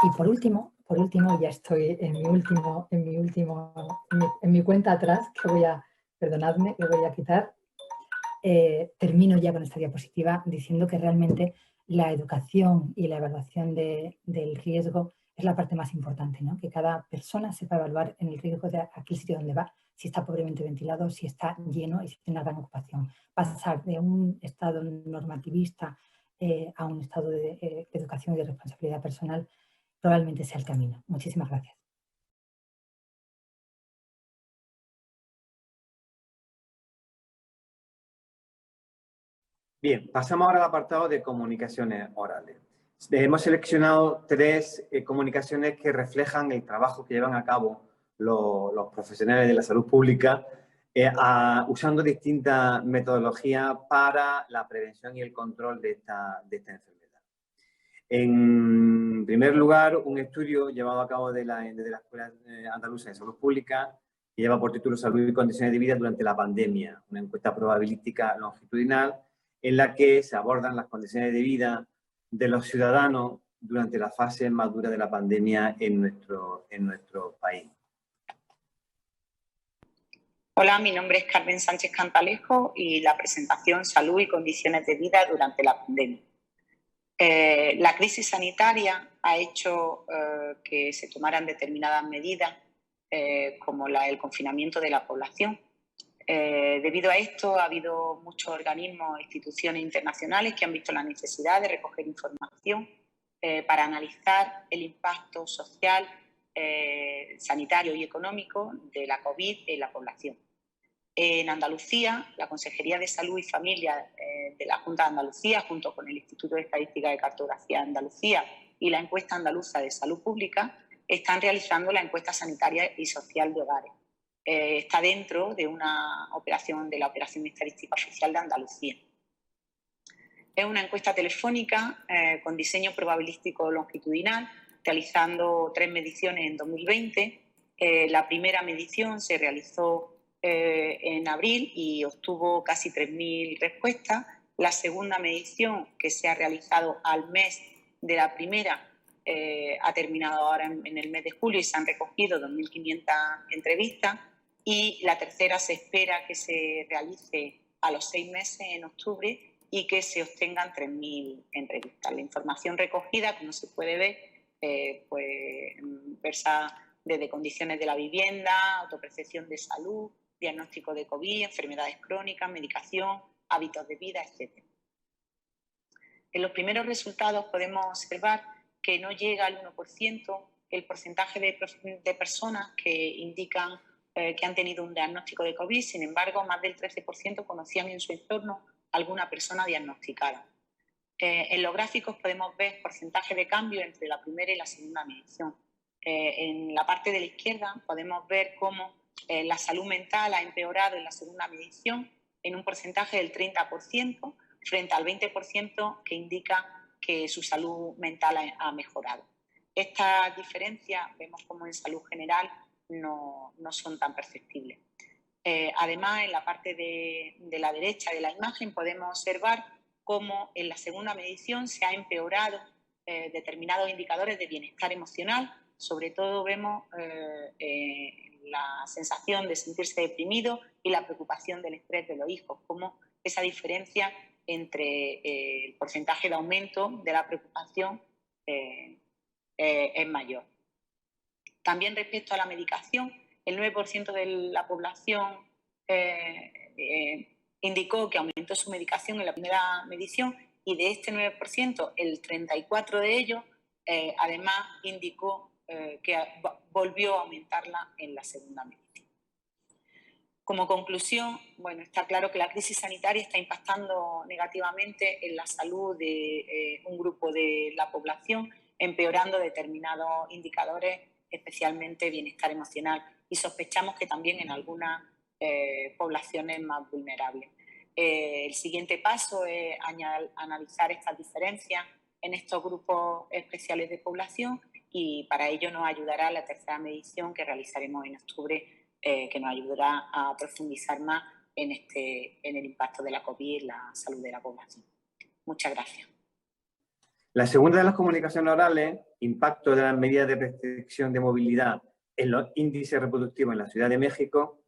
Y por último, ya estoy en mi cuenta atrás, perdonadme, que voy a quitar. Termino ya con esta diapositiva diciendo que realmente la educación y la evaluación del riesgo es la parte más importante, ¿no? Que cada persona sepa evaluar en el riesgo de aquel sitio donde va, si está pobremente ventilado, si está lleno y si tiene una gran ocupación. Pasar de un estado normativista a un estado de educación y de responsabilidad personal probablemente sea el camino. Muchísimas gracias. Bien, pasamos ahora al apartado de comunicaciones orales. Hemos seleccionado 3 comunicaciones que reflejan el trabajo que llevan a cabo los profesionales de la salud pública usando distintas metodologías para la prevención y el control de esta enfermedad. En primer lugar, un estudio llevado a cabo desde la Escuela Andaluza de Salud Pública que lleva por título Salud y condiciones de vida durante la pandemia, una encuesta probabilística longitudinal en la que se abordan las condiciones de vida de los ciudadanos durante la fase más dura de la pandemia en nuestro país. Hola, mi nombre es Carmen Sánchez Cantalejo y la presentación Salud y condiciones de vida durante la pandemia. La crisis sanitaria ha hecho que se tomaran determinadas medidas como el confinamiento de la población. Debido a esto ha habido muchos organismos e instituciones internacionales que han visto la necesidad de recoger información para analizar el impacto social, sanitario y económico de la COVID en la población. En Andalucía, la Consejería de Salud y Familia de la Junta de Andalucía, junto con el Instituto de Estadística y Cartografía de Andalucía y la Encuesta Andaluza de Salud Pública, están realizando la encuesta sanitaria y social de hogares. Está dentro de una operación de la Operación Estadística Oficial de Andalucía. Es una encuesta telefónica con diseño probabilístico longitudinal, realizando 3 mediciones en 2020. La primera medición se realizó en abril y obtuvo casi 3.000 respuestas. La segunda medición, que se ha realizado al mes de la primera, ha terminado ahora en el mes de julio y se han recogido 2.500 entrevistas. Y la tercera se espera que se realice a los 6 meses, en octubre, y que se obtengan 3.000 entrevistas. La información recogida, como se puede ver, pues versa desde condiciones de la vivienda, autopercepción de salud, diagnóstico de COVID, enfermedades crónicas, medicación, hábitos de vida, etc. En los primeros resultados podemos observar que no llega al 1% el porcentaje de personas que indican que han tenido un diagnóstico de COVID. Sin embargo, más del 13% conocían en su entorno alguna persona diagnosticada. En los gráficos podemos ver porcentaje de cambio entre la primera y la segunda medición. En la parte de la izquierda podemos ver cómo la salud mental ha empeorado en la segunda medición en un porcentaje del 30% frente al 20% que indica que su salud mental ha mejorado. Estas diferencias vemos como en salud general no son tan perceptibles. Además, en la parte de la derecha de la imagen podemos observar cómo en la segunda medición se ha empeorado determinados indicadores de bienestar emocional. Sobre todo vemos la sensación de sentirse deprimido y la preocupación del estrés de los hijos, como esa diferencia entre el porcentaje de aumento de la preocupación es mayor. También respecto a la medicación, el 9% de la población indicó que aumentó su medicación en la primera medición, y de este 9%, el 34% de ellos además indicó que volvió a aumentarla en la segunda medición. Como conclusión, bueno, está claro que la crisis sanitaria está impactando negativamente en la salud de un grupo de la población, empeorando determinados indicadores, especialmente bienestar emocional, y sospechamos que también en algunas poblaciones más vulnerables. El siguiente paso es analizar estas diferencias en estos grupos especiales de población, y para ello nos ayudará la tercera medición que realizaremos en octubre, que nos ayudará a profundizar más en el impacto de la COVID en la salud de la población. Muchas gracias. La segunda de las comunicaciones orales, impacto de las medidas de restricción de movilidad en los índices reproductivos en la Ciudad de México,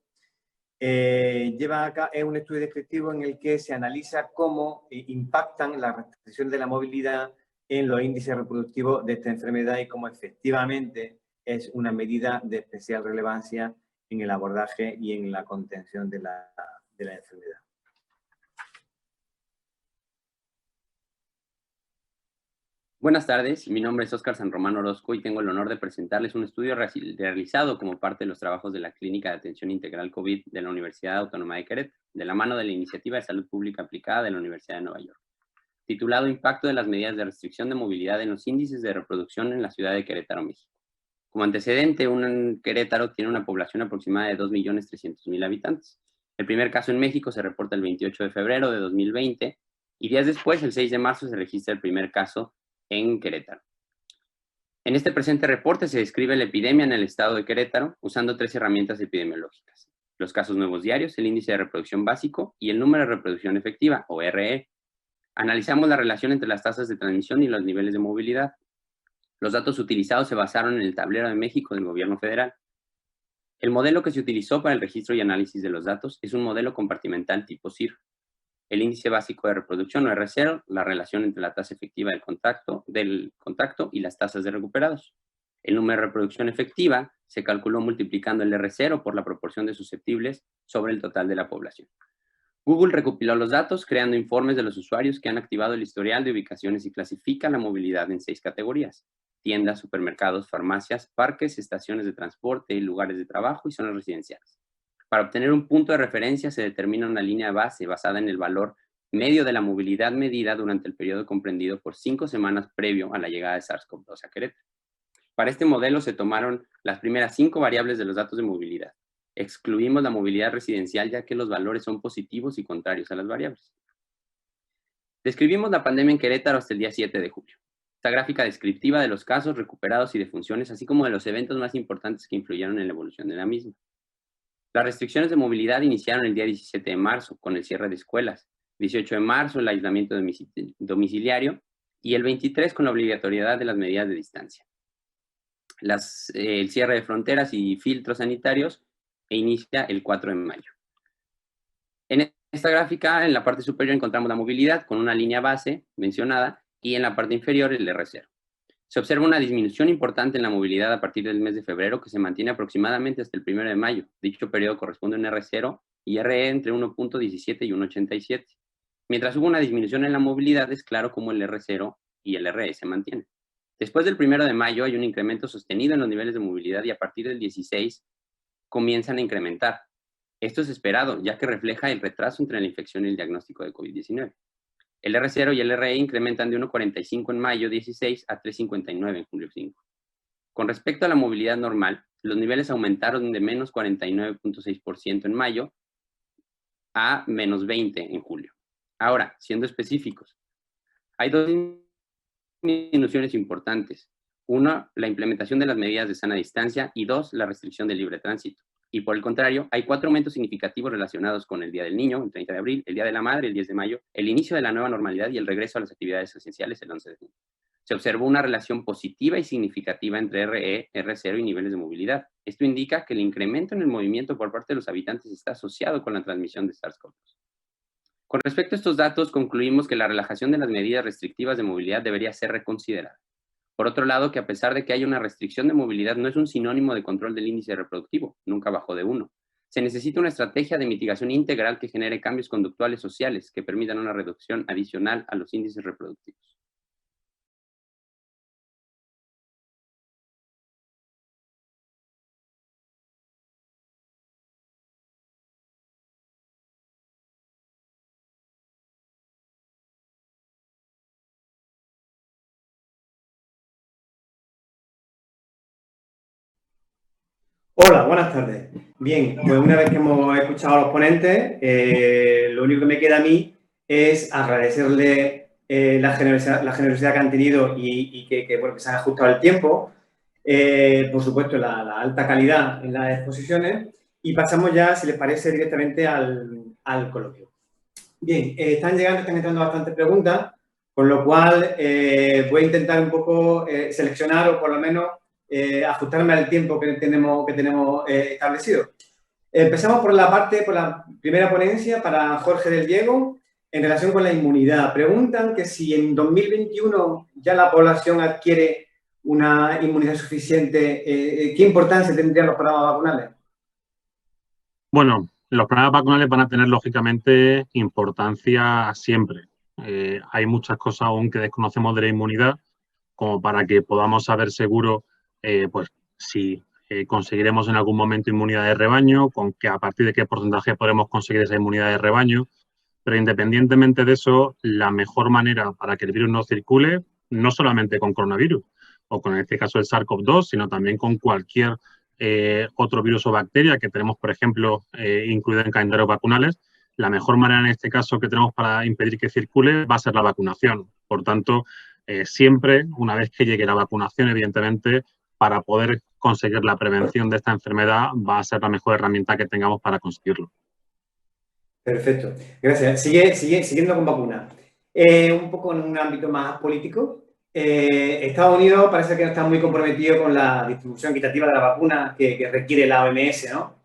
es un estudio descriptivo en el que se analiza cómo impactan las restricciones de la movilidad en los índices reproductivos de esta enfermedad y cómo efectivamente es una medida de especial relevancia en el abordaje y en la contención de la enfermedad. Buenas tardes, mi nombre es Óscar San Román Orozco y tengo el honor de presentarles un estudio realizado como parte de los trabajos de la Clínica de Atención Integral COVID de la Universidad Autónoma de Querétaro, de la mano de la Iniciativa de Salud Pública Aplicada de la Universidad de Nueva York, titulado Impacto de las medidas de restricción de movilidad en los índices de reproducción en la ciudad de Querétaro, México. Como antecedente, Querétaro tiene una población aproximada de 2.300.000 habitantes. El primer caso en México se reporta el 28 de febrero de 2020 y días después, el 6 de marzo, se registra el primer caso en Querétaro. En este presente reporte se describe la epidemia en el estado de Querétaro usando 3 herramientas epidemiológicas: los casos nuevos diarios, el índice de reproducción básico y el número de reproducción efectiva, o RE. Analizamos la relación entre las tasas de transmisión y los niveles de movilidad. Los datos utilizados se basaron en el Tablero de México del Gobierno Federal. El modelo que se utilizó para el registro y análisis de los datos es un modelo compartimental tipo CIR. El índice básico de reproducción, o R0, la relación entre la tasa efectiva del contacto y las tasas de recuperados. El número de reproducción efectiva se calculó multiplicando el R0 por la proporción de susceptibles sobre el total de la población. Google recopiló los datos creando informes de los usuarios que han activado el historial de ubicaciones y clasifica la movilidad en 6 categorías: tiendas, supermercados, farmacias, parques, estaciones de transporte, lugares de trabajo y zonas residenciales. Para obtener un punto de referencia se determina una línea base basada en el valor medio de la movilidad medida durante el periodo comprendido por 5 semanas previo a la llegada de SARS-CoV-2 a Querétaro. Para este modelo se tomaron las primeras 5 variables de los datos de movilidad. Excluimos la movilidad residencial ya que los valores son positivos y contrarios a las variables. Describimos la pandemia en Querétaro hasta el día 7 de julio. Esta gráfica descriptiva de los casos, recuperados y defunciones, así como de los eventos más importantes que influyeron en la evolución de la misma. Las restricciones de movilidad iniciaron el día 17 de marzo con el cierre de escuelas, 18 de marzo el aislamiento domiciliario y el 23 con la obligatoriedad de las medidas de distancia. El cierre de fronteras y filtros sanitarios inicia el 4 de mayo. En esta gráfica, en la parte superior encontramos la movilidad con una línea base mencionada y en la parte inferior el R0. Se observa una disminución importante en la movilidad a partir del mes de febrero que se mantiene aproximadamente hasta el 1 de mayo. Dicho periodo corresponde a un R0 y RE entre 1.17 y 1.87. Mientras hubo una disminución en la movilidad, es claro cómo el R0 y el RE se mantienen. Después del 1 de mayo hay un incremento sostenido en los niveles de movilidad y a partir del 16 comienzan a incrementar. Esto es esperado, ya que refleja el retraso entre la infección y el diagnóstico de COVID-19. El R0 y el RE incrementan de 1.45 en mayo 16 a 3.59 en julio 5. Con respecto a la movilidad normal, los niveles aumentaron de menos 49.6% en mayo a menos 20 en julio. Ahora, siendo específicos, hay 2 disminuciones importantes. 1, la implementación de las medidas de sana distancia y 2, la restricción del libre tránsito. Y por el contrario, hay 4 aumentos significativos relacionados con el Día del Niño, el 30 de abril, el Día de la Madre, el 10 de mayo, el inicio de la nueva normalidad y el regreso a las actividades esenciales el 11 de junio. Se observó una relación positiva y significativa entre RE, R0 y niveles de movilidad. Esto indica que el incremento en el movimiento por parte de los habitantes está asociado con la transmisión de SARS-CoV-2. Con respecto a estos datos, concluimos que la relajación de las medidas restrictivas de movilidad debería ser reconsiderada. Por otro lado, que a pesar de que haya una restricción de movilidad, no es un sinónimo de control del índice reproductivo, nunca bajó de 1. Se necesita una estrategia de mitigación integral que genere cambios conductuales sociales que permitan una reducción adicional a los índices reproductivos. Hola, buenas tardes. Bien, pues una vez que hemos escuchado a los ponentes, lo único que me queda a mí es agradecerle la generosidad que han tenido y que, bueno, que se han ajustado el tiempo, por supuesto la alta calidad en las exposiciones, y pasamos ya, si les parece, directamente al coloquio. Bien, están entrando bastantes preguntas, con lo cual voy a intentar un poco seleccionar o por lo menos ajustarme al tiempo que tenemos establecido. Empezamos por la primera ponencia para Jorge del Diego en relación con la inmunidad. Preguntan que si en 2021 ya la población adquiere una inmunidad suficiente, ¿qué importancia tendrían los programas vacunales? Bueno, los programas vacunales van a tener, lógicamente, importancia siempre. Hay muchas cosas aún que desconocemos de la inmunidad, como para que podamos saber seguro pues si conseguiremos en algún momento inmunidad de rebaño, a partir de qué porcentaje podremos conseguir esa inmunidad de rebaño. Pero independientemente de eso, la mejor manera para que el virus no circule, no solamente con coronavirus, o con en este caso el SARS-CoV-2, sino también con cualquier otro virus o bacteria que tenemos, por ejemplo, incluido en calendarios vacunales, la mejor manera en este caso que tenemos para impedir que circule va a ser la vacunación. Por tanto, siempre, una vez que llegue la vacunación, evidentemente, para poder conseguir la prevención de esta enfermedad va a ser la mejor herramienta que tengamos para conseguirlo. Perfecto, gracias. Siguiendo con vacunas. Un poco en un ámbito más político, Estados Unidos parece que no está muy comprometido con la distribución equitativa de la vacuna que requiere la OMS, ¿no?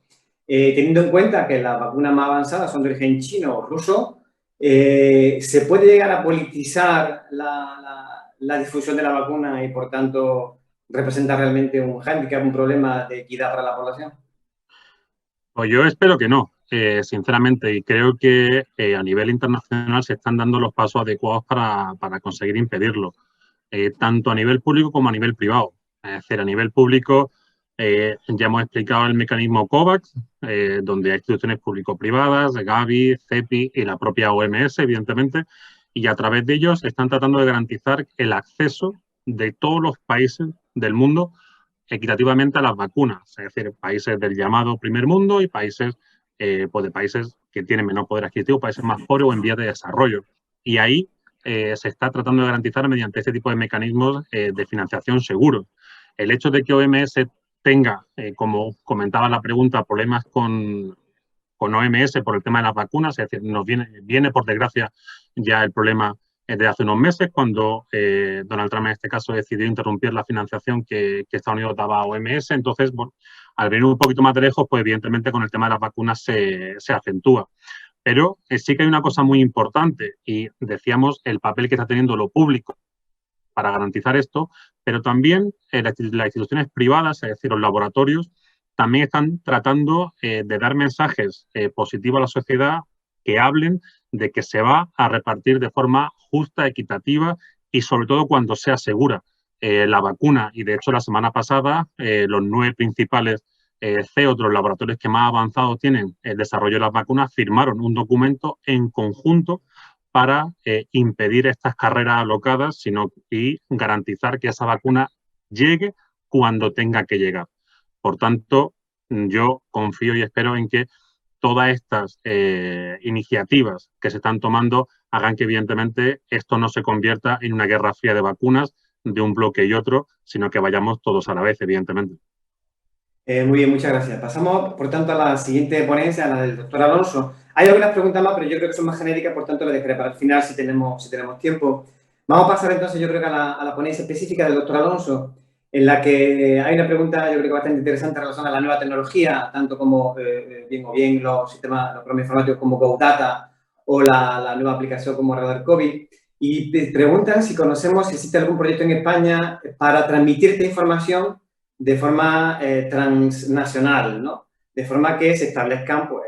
Teniendo en cuenta que las vacunas más avanzadas son de origen chino o ruso, ¿se puede llegar a politizar la difusión de la vacuna y, por tanto, representar realmente un hándicap, un problema de equidad para la población? Pues yo espero que no, sinceramente, y creo que a nivel internacional se están dando los pasos adecuados para conseguir impedirlo, tanto a nivel público como a nivel privado. Es decir, a nivel público ya hemos explicado el mecanismo COVAX, donde hay instituciones público-privadas, Gavi, CEPI y la propia OMS, evidentemente, y a través de ellos están tratando de garantizar el acceso de todos los países del mundo equitativamente a las vacunas, es decir, países del llamado primer mundo y países, pues de países que tienen menor poder adquisitivo, países más pobres o en vías de desarrollo. Y ahí se está tratando de garantizar mediante este tipo de mecanismos de financiación seguros. El hecho de que OMS tenga, como comentaba la pregunta, problemas con OMS por el tema de las vacunas, es decir, nos viene por desgracia ya el problema de hace unos meses, cuando Donald Trump en este caso decidió interrumpir la financiación que Estados Unidos daba a OMS. Entonces, bueno, al venir un poquito más de lejos, pues evidentemente con el tema de las vacunas se acentúa. Pero sí que hay una cosa muy importante y decíamos el papel que está teniendo lo público para garantizar esto, pero también las instituciones privadas, es decir, los laboratorios, también están tratando de dar mensajes positivos a la sociedad que hablen de que se va a repartir de forma justa, equitativa y sobre todo cuando sea segura la vacuna. Y de hecho la semana pasada los 9 principales CEOs de los laboratorios que más avanzados tienen el desarrollo de las vacunas firmaron un documento en conjunto para impedir estas carreras alocadas y garantizar que esa vacuna llegue cuando tenga que llegar. Por tanto, yo confío y espero en que todas estas iniciativas que se están tomando hagan que, evidentemente, esto no se convierta en una guerra fría de vacunas de un bloque y otro, sino que vayamos todos a la vez, evidentemente. Muy bien, muchas gracias. Pasamos, por tanto, a la siguiente ponencia, a la del doctor Alonso. Hay algunas preguntas más, pero yo creo que son más genéricas, por tanto, las dejaré para el final si tenemos tiempo. Vamos a pasar, entonces, yo creo que a la ponencia específica del doctor Alonso, en la que hay una pregunta, yo creo que bastante interesante en relación a la nueva tecnología, tanto como los sistemas, los programas informáticos como GoData o la nueva aplicación como Radar COVID. y preguntan si conocemos si existe algún proyecto en España para transmitir esta información de forma transnacional, ¿no? De forma que se establezcan, pues,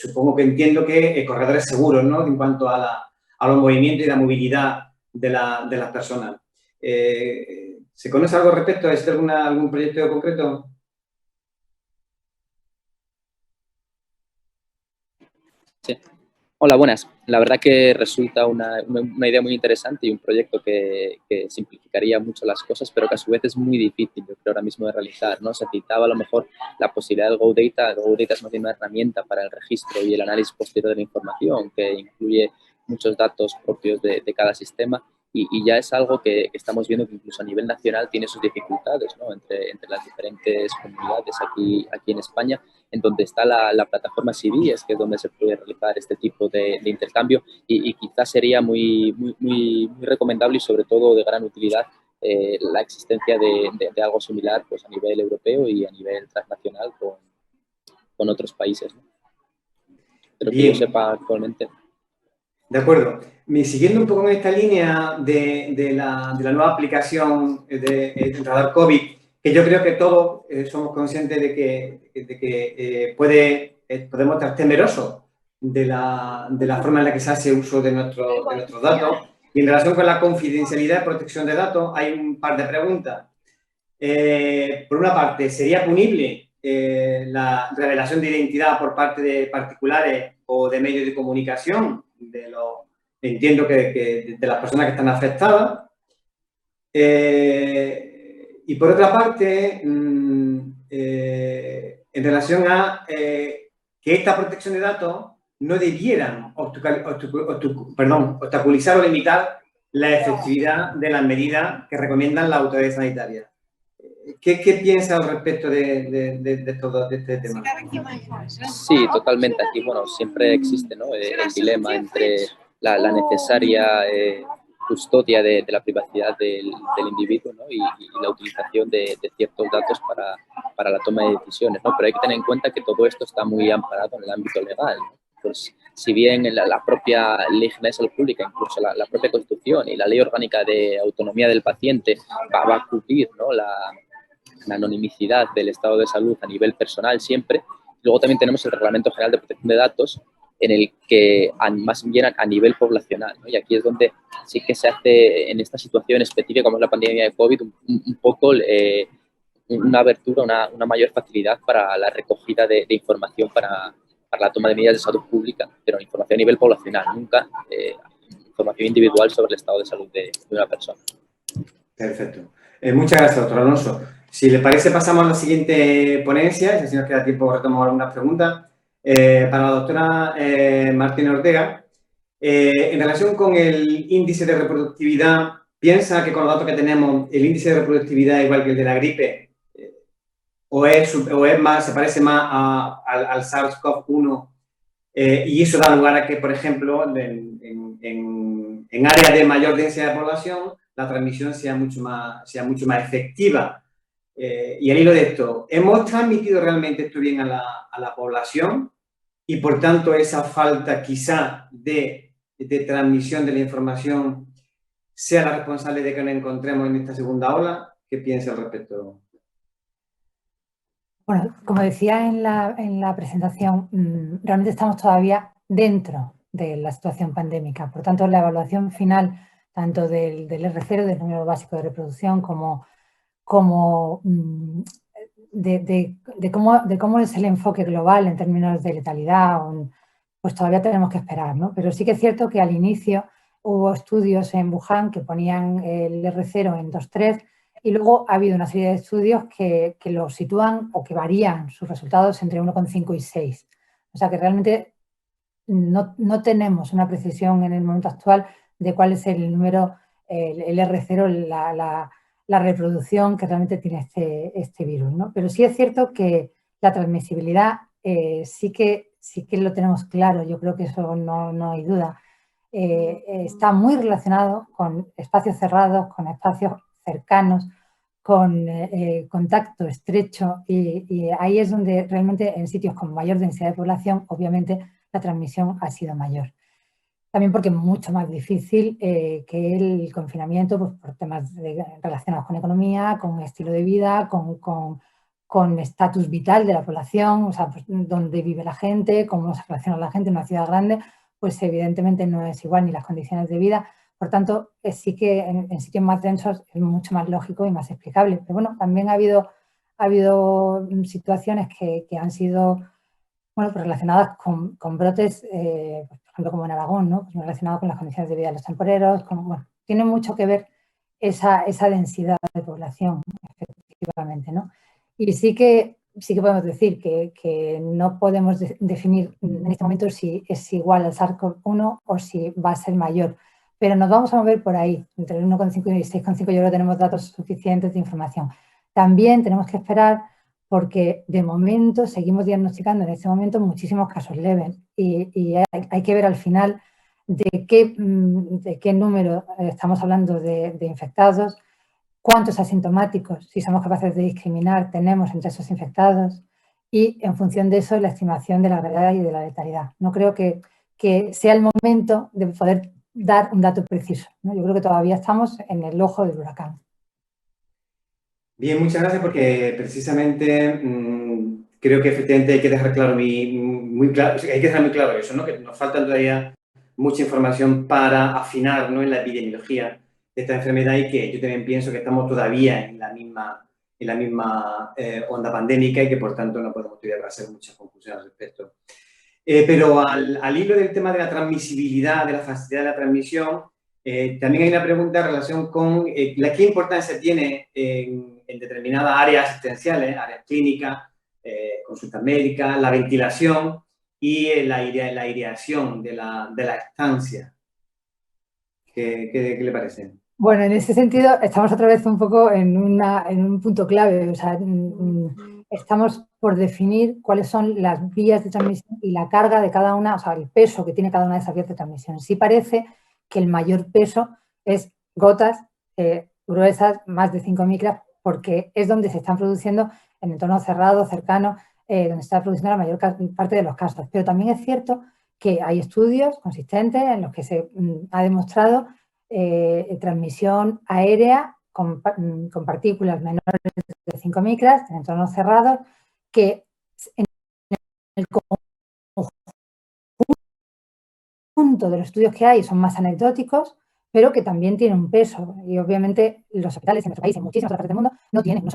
supongo que entiendo que corredores seguros, ¿no? En cuanto a los movimientos y la movilidad de las personas. ¿Se conoce algo al respecto? ¿Existe algún proyecto concreto? Sí. Hola, buenas. La verdad que resulta una idea muy interesante y un proyecto que simplificaría mucho las cosas, pero que a su vez es muy difícil, yo creo, ahora mismo de realizar, ¿no? Se citaba a lo mejor la posibilidad del GoData. GoData es más bien una herramienta para el registro y el análisis posterior de la información, que incluye muchos datos propios de cada sistema, y ya es algo que estamos viendo que incluso a nivel nacional tiene sus dificultades, ¿no? Entre las diferentes comunidades aquí en España, en donde está la plataforma CIVIES, que es donde se puede realizar este tipo de intercambio, y quizás sería muy recomendable y sobre todo de gran utilidad la existencia de algo similar, pues, a nivel europeo y a nivel transnacional con otros países, ¿no? Pero que yo sepa actualmente. De acuerdo. Siguiendo un poco en esta línea de la nueva aplicación de radar COVID, que yo creo que todos somos conscientes de que podemos estar temerosos de la forma en la que se hace uso de nuestros datos. Y en relación con la confidencialidad y protección de datos, hay un par de preguntas. Por una parte, ¿sería punible la revelación de identidad por parte de particulares o de medios de comunicación? Entiendo que de las personas que están afectadas. Y por otra parte, en relación a que esta protección de datos no debieran obstaculizar o limitar la efectividad de las medidas que recomiendan las autoridades sanitarias. ¿Qué piensa al respecto de todo este tema? Sí, totalmente. Aquí, bueno, siempre existe, ¿no? El dilema entre la necesaria custodia de la privacidad del individuo, ¿no? y la utilización de ciertos datos para la toma de decisiones, ¿no? Pero hay que tener en cuenta que todo esto está muy amparado en el ámbito legal, ¿no? Pues, si bien la propia Ley General de Salud Pública, incluso la propia Constitución y la Ley Orgánica de Autonomía del Paciente va a cubrir, ¿no? la anonimicidad del estado de salud a nivel personal siempre. Luego también tenemos el Reglamento General de Protección de Datos, en el que más bien a nivel poblacional, ¿no? Y aquí es donde sí que se hace, en esta situación específica como es la pandemia de COVID, un poco una abertura, una mayor facilidad para la recogida de información para la toma de medidas de salud pública, pero información a nivel poblacional, nunca información individual sobre el estado de salud de una persona. Perfecto. Muchas gracias, doctor Alonso. Si le parece, pasamos a la siguiente ponencia, si nos queda tiempo retomamos algunas preguntas. Para la doctora Martínez Ortega, en relación con el índice de reproductividad, ¿piensa que con los datos que tenemos el índice de reproductividad es igual que el de la gripe? ¿O es más, se parece más al SARS-CoV-1? Y eso da lugar a que, por ejemplo, en áreas de mayor densidad de población, la transmisión sea mucho más efectiva. Y al hilo de esto, ¿hemos transmitido realmente esto bien a la población? Y, por tanto, esa falta quizá de transmisión de la información sea la responsable de que nos encontremos en esta segunda ola. ¿Qué piensa al respecto? Bueno, como decía en la presentación, realmente estamos todavía dentro de la situación pandémica. Por tanto, la evaluación final, tanto del R0, del número básico de reproducción, como de cómo es el enfoque global en términos de letalidad, pues todavía tenemos que esperar, ¿no? Pero sí que es cierto que al inicio hubo estudios en Wuhan que ponían el R0 en 2,3 y luego ha habido una serie de estudios que lo sitúan o que varían sus resultados entre 1,5 y 6. O sea que realmente no tenemos una precisión en el momento actual de cuál es el número, el R0, la reproducción que realmente tiene este virus, ¿no? Pero sí es cierto que la transmisibilidad sí que lo tenemos claro, yo creo que eso no hay duda. Está muy relacionado con espacios cerrados, con espacios cercanos, con contacto estrecho y ahí es donde realmente en sitios con mayor densidad de población, obviamente, la transmisión ha sido mayor. también porque es mucho más difícil que el confinamiento, pues, por temas relacionados con economía, con estilo de vida, con estatus vital de la población, o sea, pues, dónde vive la gente, cómo se relaciona la gente en una ciudad grande, pues evidentemente no es igual ni las condiciones de vida. Por tanto, sí que en sitios más densos es mucho más lógico y más explicable. Pero bueno, también ha habido situaciones que han sido, bueno, pues relacionadas con brotes, por ejemplo, como en Aragón, ¿no? Pues relacionado con las condiciones de vida de los temporeros. Bueno, tiene mucho que ver esa densidad de población, efectivamente, ¿no? Y sí que podemos decir que no podemos definir en este momento si es igual al SARS-CoV-1 o si va a ser mayor. Pero nos vamos a mover por ahí, entre el 1,5 y el 6,5 yo creo que tenemos datos suficientes de información. También tenemos que esperar porque de momento seguimos diagnosticando en este momento muchísimos casos leves y hay que ver al final de qué número estamos hablando de infectados, cuántos asintomáticos, si somos capaces de discriminar, tenemos entre esos infectados y en función de eso la estimación de la gravedad y de la letalidad. No creo que sea el momento de poder dar un dato preciso, ¿no? Yo creo que todavía estamos en el ojo del huracán. Bien, muchas gracias porque precisamente creo que efectivamente hay que dejar claro muy claro eso, ¿no? Que nos falta todavía mucha información para afinar, ¿no? En la epidemiología de esta enfermedad y que yo también pienso que estamos todavía en la misma onda pandémica y que por tanto no podemos todavía hacer muchas conclusiones al respecto. Pero al hilo del tema de la transmisibilidad, de la facilidad de la transmisión, también hay una pregunta en relación con qué importancia tiene en determinadas áreas asistenciales, áreas clínicas, consultas médicas, la ventilación y la aireación de la estancia. ¿Qué le parece? Bueno, en ese sentido estamos otra vez un poco en un punto clave. O sea, estamos por definir cuáles son las vías de transmisión y la carga de cada una, o sea, el peso que tiene cada una de esas vías de transmisión. Sí parece que el mayor peso es gotas gruesas, más de 5 micras, porque es donde se están produciendo en entorno cerrado, cercano, donde se está produciendo la mayor parte de los casos. Pero también es cierto que hay estudios consistentes en los que se ha demostrado transmisión aérea con partículas menores de 5 micras en entornos cerrados que en el conjunto de los estudios que hay son más anecdóticos, pero que también tienen un peso. Y obviamente los hospitales en nuestro país, en muchísimas otras partes del mundo,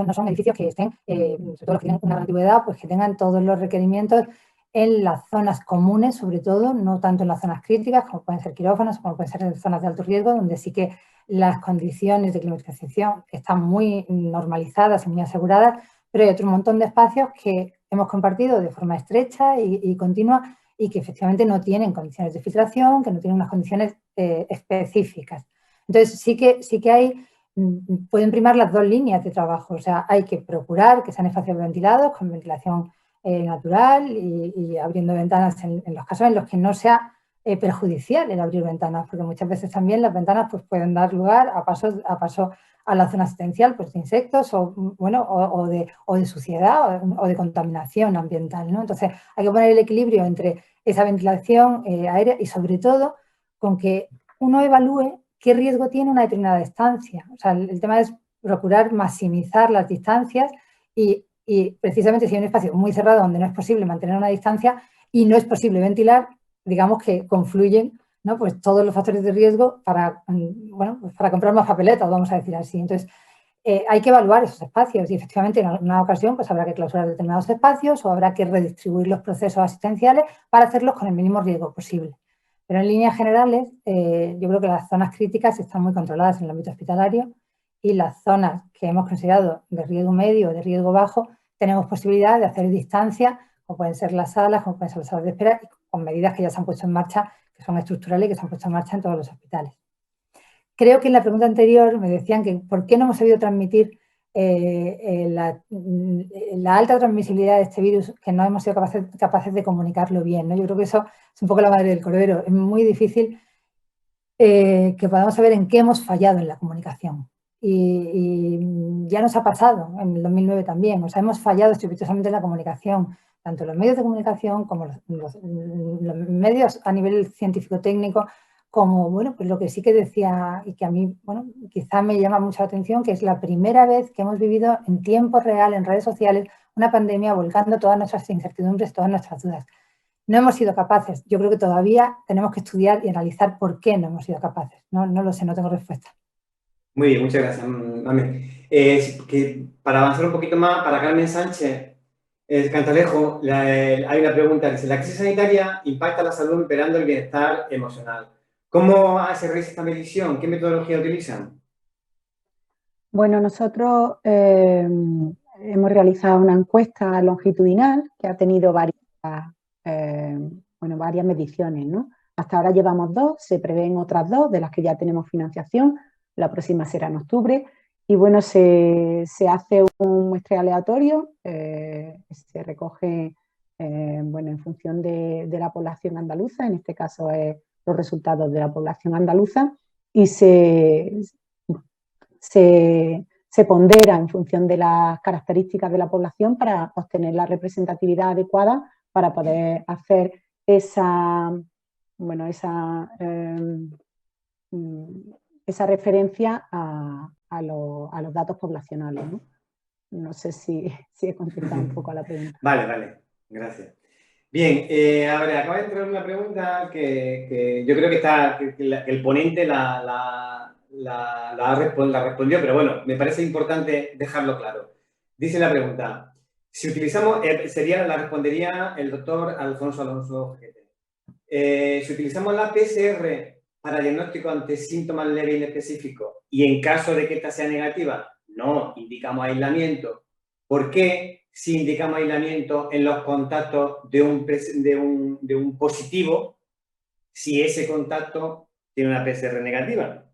no son edificios que estén, sobre todo los que tienen una gran antigüedad, pues que tengan todos los requerimientos en las zonas comunes, sobre todo, no tanto en las zonas críticas, como pueden ser quirófanos, como pueden ser zonas de alto riesgo, donde sí que las condiciones de climatización están muy normalizadas y muy aseguradas, pero hay otro montón de espacios que hemos compartido de forma estrecha y continua y que efectivamente no tienen condiciones de filtración, que no tienen unas condiciones específicas. Entonces, sí que pueden primar las dos líneas de trabajo, o sea, hay que procurar que sean espacios ventilados, con ventilación natural y abriendo ventanas en los casos en los que no sea perjudicial el abrir ventanas, porque muchas veces también las ventanas pues, pueden dar lugar a paso a la zona asistencial pues, de insectos o de suciedad o de contaminación ambiental, ¿no? Entonces hay que poner el equilibrio entre esa ventilación aérea y sobre todo con que uno evalúe qué riesgo tiene una determinada distancia. O sea, el tema es procurar maximizar las distancias y precisamente si hay un espacio muy cerrado donde no es posible mantener una distancia y no es posible ventilar, digamos que confluyen, ¿no? Pues todos los factores de riesgo para comprar más papeletas, vamos a decir así. Entonces, hay que evaluar esos espacios y efectivamente en una ocasión pues habrá que clausurar determinados espacios o habrá que redistribuir los procesos asistenciales para hacerlos con el mínimo riesgo posible. Pero en líneas generales, yo creo que las zonas críticas están muy controladas en el ámbito hospitalario y las zonas que hemos considerado de riesgo medio o de riesgo bajo tenemos posibilidad de hacer distancia, como pueden ser las salas, como pueden ser las salas de espera, y con medidas que ya se han puesto en marcha, que son estructurales y que se han puesto en marcha en todos los hospitales. Creo que en la pregunta anterior me decían que por qué no hemos sabido transmitir la alta transmisibilidad de este virus, que no hemos sido capaces de comunicarlo bien, ¿no? Yo creo que eso es un poco la madre del cordero. Es muy difícil que podamos saber en qué hemos fallado en la comunicación. Y ya nos ha pasado en el 2009 también. O sea, hemos fallado estrepitosamente en la comunicación, tanto los medios de comunicación como los medios a nivel científico-técnico como, bueno, pues lo que sí que decía y que a mí, bueno, quizá me llama mucho la atención, que es la primera vez que hemos vivido en tiempo real, en redes sociales, una pandemia volcando todas nuestras incertidumbres, todas nuestras dudas. No hemos sido capaces. Yo creo que todavía tenemos que estudiar y analizar por qué no hemos sido capaces. No lo sé, no tengo respuesta. Muy bien, muchas gracias, Mame. Para avanzar un poquito más, para Carmen Sánchez Cantalejo, hay una pregunta. Dice, la crisis sanitaria impacta la salud empeorando el bienestar emocional. ¿Cómo se realiza esta medición? ¿Qué metodología utilizan? Bueno, nosotros hemos realizado una encuesta longitudinal que ha tenido varias mediciones, ¿no? Hasta ahora llevamos 2, se prevén otras 2 de las que ya tenemos financiación, la próxima será en octubre. Y bueno, se hace un muestreo aleatorio, se recoge en función de la población andaluza, en este caso es los resultados de la población andaluza, y se pondera en función de las características de la población para obtener la representatividad adecuada para poder hacer esa referencia a los datos poblacionales, ¿no? No sé si he contestado un poco a la pregunta. Vale, gracias. Bien, a ver, acaba de entrar una pregunta que yo creo que el ponente la respondió, pero bueno, me parece importante dejarlo claro. Dice la pregunta, si utilizamos, la respondería el doctor Alfonso Alonso Jaquete. Si utilizamos la PCR para diagnóstico ante síntomas leves e inespecíficos y en caso de que esta sea negativa, no indicamos aislamiento. ¿Por qué si indicamos aislamiento en los contactos de un positivo si ese contacto tiene una PCR negativa?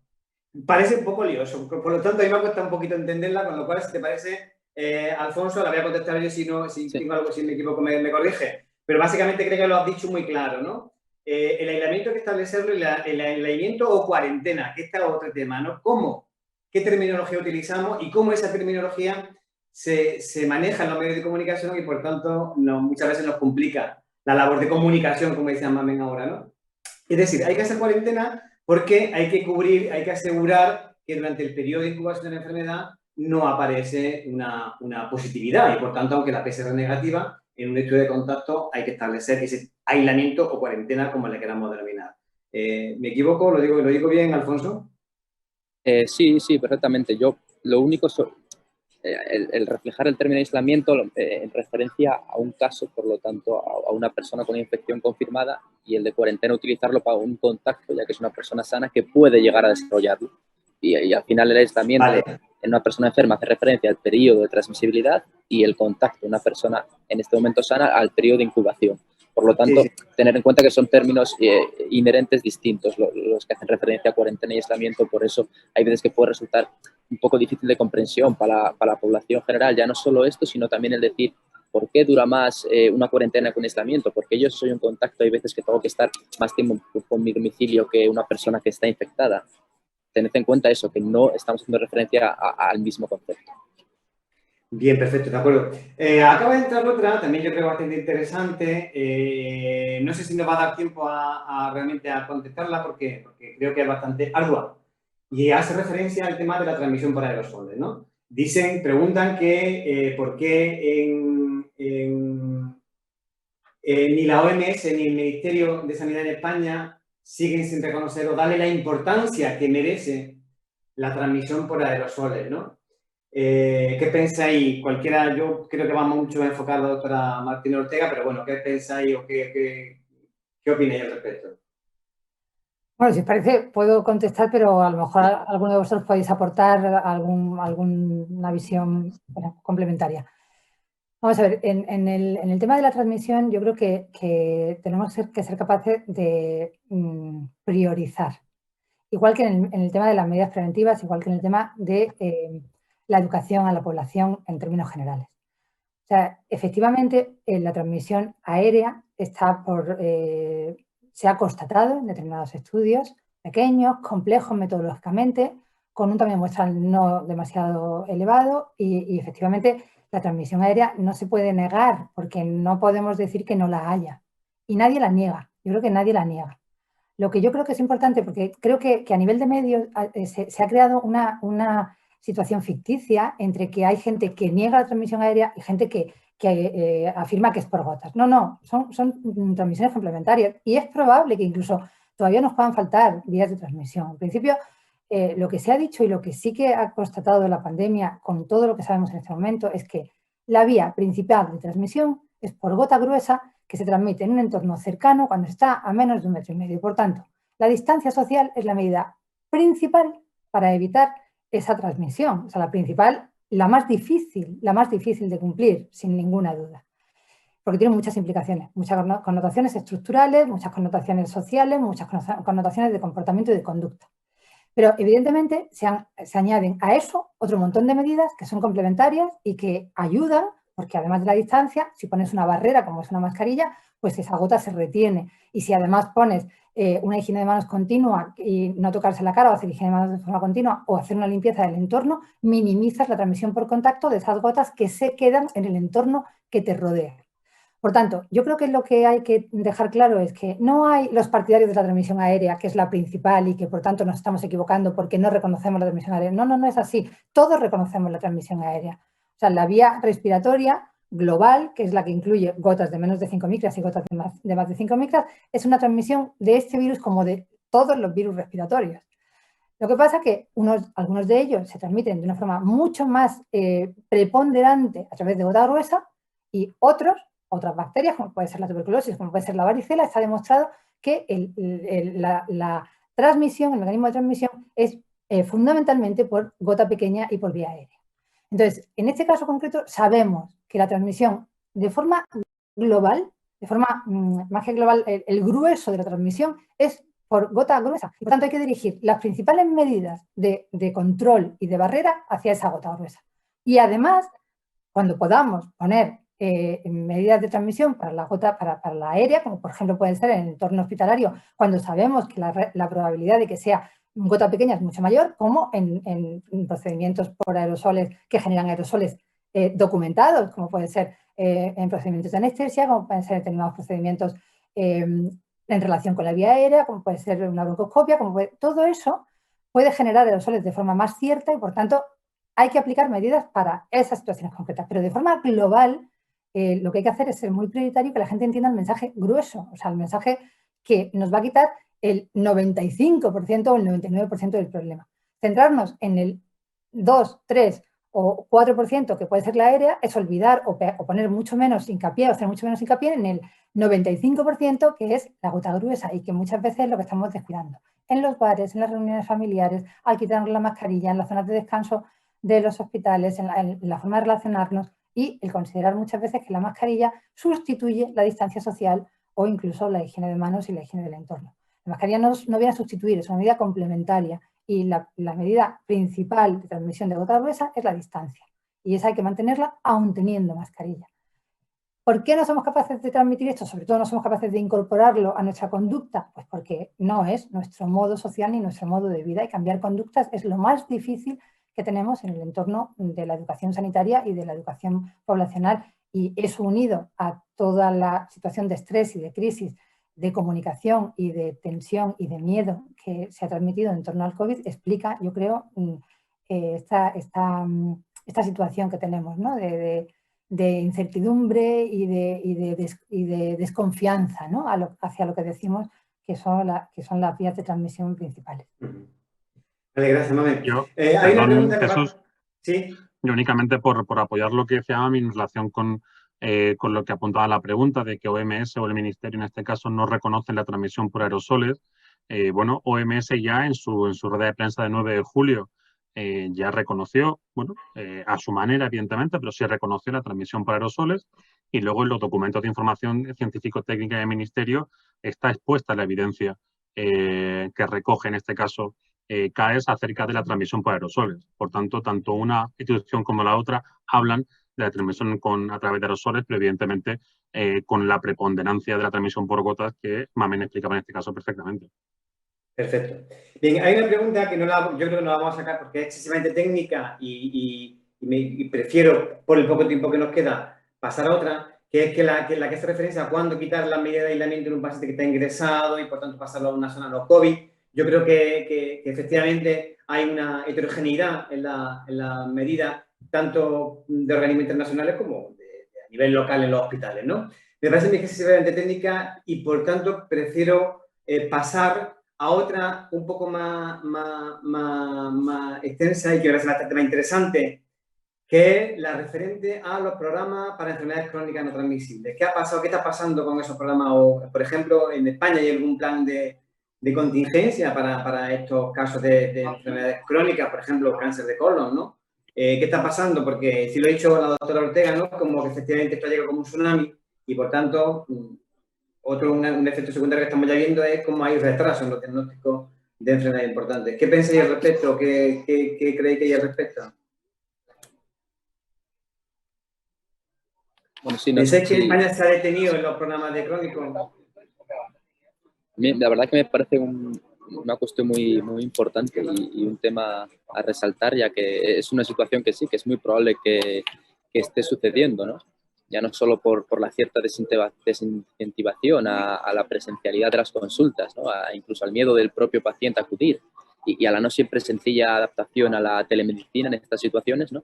Parece un poco lioso, por lo tanto a mí me cuesta un poquito entenderla, con lo cual, si te parece, Alfonso, la voy a contestar yo si tengo algo, si me equivoco me corrige, pero básicamente creo que lo has dicho muy claro, ¿no? El aislamiento hay que establecerlo, el aislamiento o cuarentena, que este es otro tema, ¿no? ¿Cómo? ¿Qué terminología utilizamos y cómo esa terminología se maneja en los medios de comunicación y, por tanto, muchas veces nos complica la labor de comunicación, como decía Mamen ahora, ¿no? Es decir, hay que hacer cuarentena porque hay que asegurar que durante el periodo de incubación de la enfermedad no aparece una positividad y, por tanto, aunque la PCR es negativa, en un estudio de contacto hay que establecer ese aislamiento o cuarentena, como le queramos denominar. ¿Me equivoco? ¿Lo digo bien, Alfonso? Sí, perfectamente. Yo lo único, el reflejar el término aislamiento en referencia a un caso, por lo tanto, a una persona con infección confirmada, y el de cuarentena utilizarlo para un contacto, ya que es una persona sana que puede llegar a desarrollarlo. Y al final el aislamiento en una persona enferma hace referencia al periodo de transmisibilidad y el contacto de una persona en este momento sana al periodo de incubación. Por lo tanto, tener en cuenta que son términos inherentes distintos los que hacen referencia a cuarentena y aislamiento. Por eso hay veces que puede resultar un poco difícil de comprensión para la población general. Ya no solo esto, sino también el decir, ¿por qué dura más una cuarentena que un aislamiento? Porque yo soy un contacto, hay veces que tengo que estar más tiempo con mi domicilio que una persona que está infectada. Tened en cuenta eso, que no estamos haciendo referencia al mismo concepto. Bien, perfecto, de acuerdo. Acaba de entrar otra, también yo creo bastante interesante. No sé si nos va a dar tiempo realmente a contestarla porque creo que es bastante ardua. Y hace referencia al tema de la transmisión por aerosoles, ¿no? Preguntan que por qué ni la OMS ni el Ministerio de Sanidad en España siguen sin reconocer o darle la importancia que merece la transmisión por aerosoles, ¿no? ¿Qué pensáis? Cualquiera, yo creo que va mucho enfocado a la doctora Martínez Ortega, pero bueno, ¿qué pensáis o qué opináis al respecto? Bueno, si os parece, puedo contestar, pero a lo mejor alguno de vosotros podéis aportar alguna visión complementaria. Vamos a ver, en el tema de la transmisión, yo creo que tenemos que ser capaces de priorizar. Igual que en el tema de las medidas preventivas, igual que en el tema de la educación a la población en términos generales. O sea, efectivamente, la transmisión aérea se ha constatado en determinados estudios pequeños, complejos metodológicamente, con un tamaño muestral no demasiado elevado y efectivamente la transmisión aérea no se puede negar porque no podemos decir que no la haya. Y nadie la niega, yo creo que nadie la niega. lo que yo creo que es importante, porque creo que a nivel de medios se ha creado una situación ficticia entre que hay gente que niega la transmisión aérea y gente que afirma que es por gotas. No, son transmisiones complementarias y es probable que incluso todavía nos puedan faltar vías de transmisión. En principio, lo que se ha dicho y lo que sí que ha constatado la pandemia con todo lo que sabemos en este momento es que la vía principal de transmisión es por gota gruesa que se transmite en un entorno cercano cuando está a menos de 1,5 metros. Por tanto, la distancia social es la medida principal para evitar esa transmisión. O sea, la principal, la más difícil de cumplir, sin ninguna duda. Porque tiene muchas implicaciones, muchas connotaciones estructurales, muchas connotaciones sociales, muchas connotaciones de comportamiento y de conducta. Pero evidentemente se añaden a eso otro montón de medidas que son complementarias y que ayudan, porque además de la distancia, si pones una barrera como es una mascarilla, pues esa gota se retiene. Y si además pones una higiene de manos continua y no tocarse la cara o hacer higiene de manos de forma continua o hacer una limpieza del entorno, minimizas la transmisión por contacto de esas gotas que se quedan en el entorno que te rodea. Por tanto, yo creo que lo que hay que dejar claro es que no hay los partidarios de la transmisión aérea, que es la principal y que por tanto nos estamos equivocando porque no reconocemos la transmisión aérea. No es así. Todos reconocemos la transmisión aérea. O sea, la vía respiratoria global, que es la que incluye gotas de menos de 5 micras y gotas de más de 5 micras, es una transmisión de este virus como de todos los virus respiratorios. Lo que pasa es que algunos de ellos se transmiten de una forma mucho más preponderante a través de gota gruesa y otras bacterias, como puede ser la tuberculosis, como puede ser la varicela, está demostrado que la transmisión, el mecanismo de transmisión es fundamentalmente por gota pequeña y por vía aérea. Entonces, en este caso concreto, sabemos que la transmisión de forma global, de forma más que global, el grueso de la transmisión es por gota gruesa. Y por tanto, hay que dirigir las principales medidas de control y de barrera hacia esa gota gruesa. Y además, cuando podamos poner medidas de transmisión para la aérea, como por ejemplo puede ser en el entorno hospitalario, cuando sabemos que la probabilidad de que sea gota pequeña es mucho mayor, como en procedimientos por aerosoles que generan aerosoles documentados, como puede ser en procedimientos de anestesia, como pueden ser determinados procedimientos en relación con la vía aérea, como puede ser una broncoscopia, todo eso puede generar aerosoles de forma más cierta y por tanto hay que aplicar medidas para esas situaciones concretas. Pero de forma global, lo que hay que hacer es ser muy prioritario que la gente entienda el mensaje grueso, o sea, el mensaje que nos va a quitar el 95% o el 99% del problema. Centrarnos en el 2, 3 o 4% que puede ser la aérea es olvidar o poner mucho menos hincapié o hacer mucho menos hincapié en el 95% que es la gota gruesa y que muchas veces es lo que estamos descuidando. En los bares, en las reuniones familiares, al quitarnos la mascarilla, en las zonas de descanso de los hospitales, en la forma de relacionarnos y el considerar muchas veces que la mascarilla sustituye la distancia social o incluso la higiene de manos y la higiene del entorno. La mascarilla no viene a sustituir, es una medida complementaria y la medida principal de transmisión de gota gruesa es la distancia y esa hay que mantenerla aún teniendo mascarilla. ¿Por qué no somos capaces de transmitir esto? Sobre todo no somos capaces de incorporarlo a nuestra conducta, pues porque no es nuestro modo social ni nuestro modo de vida y cambiar conductas es lo más difícil que tenemos en el entorno de la educación sanitaria y de la educación poblacional y eso unido a toda la situación de estrés y de crisis, de comunicación y de tensión y de miedo que se ha transmitido en torno al COVID explica, yo creo, esta situación que tenemos, ¿no? de incertidumbre y de desconfianza, ¿no? hacia lo que decimos que son las vías de transmisión principales. Vale, gracias, Mame. Hay una pregunta que Jesús, ¿sí? Yo únicamente por apoyar lo que decía Mami en relación con lo que apuntaba la pregunta de que OMS o el Ministerio en este caso no reconocen la transmisión por aerosoles. Bueno, OMS ya en su rueda de prensa de 9 de julio ya reconoció, bueno, a su manera evidentemente, pero sí reconoció la transmisión por aerosoles y luego en los documentos de información científico-técnica del Ministerio está expuesta la evidencia que recoge en este caso CAES acerca de la transmisión por aerosoles. Por tanto, tanto una institución como la otra hablan de la transmisión a través de aerosoles, pero evidentemente con la preponderancia de la transmisión por gotas que Mamen explicaba en este caso perfectamente. Perfecto. Bien, hay una pregunta que yo creo que no la vamos a sacar porque es excesivamente técnica y prefiero, por el poco tiempo que nos queda, pasar a otra, que es la que hace referencia a cuándo quitar la medida de aislamiento en un paciente que está ingresado y por tanto pasarlo a una zona no COVID. Yo creo que efectivamente hay una heterogeneidad en la medida tanto de organismos internacionales como a nivel local en los hospitales, ¿no? Me parece muy excesivamente técnica y por tanto prefiero pasar a otra un poco más extensa y que ahora es bastante más interesante, que es la referente a los programas para enfermedades crónicas no transmisibles. ¿Qué ha pasado? ¿Qué está pasando con esos programas? O, por ejemplo, en España hay algún plan de contingencia para estos casos de enfermedades crónicas, por ejemplo, cáncer de colon, ¿no? ¿Qué está pasando? Porque si lo ha dicho la doctora Ortega, ¿no? Como que efectivamente esto llega como un tsunami y, por tanto, un efecto secundario que estamos ya viendo es cómo hay retraso en los diagnósticos de enfermedades importantes. ¿Qué pensáis al respecto? ¿Qué creéis que hay al respecto? Bueno, sí, ¿Pensáis que España se ha detenido en los programas de crónicos? La verdad que me parece una cuestión muy importante y un tema a resaltar, ya que es una situación que sí, que es muy probable que esté sucediendo, ¿no? Ya no solo por la cierta desincentivación a la presencialidad de las consultas, ¿no? Incluso al miedo del propio paciente a acudir y a la no siempre sencilla adaptación a la telemedicina en estas situaciones, ¿no?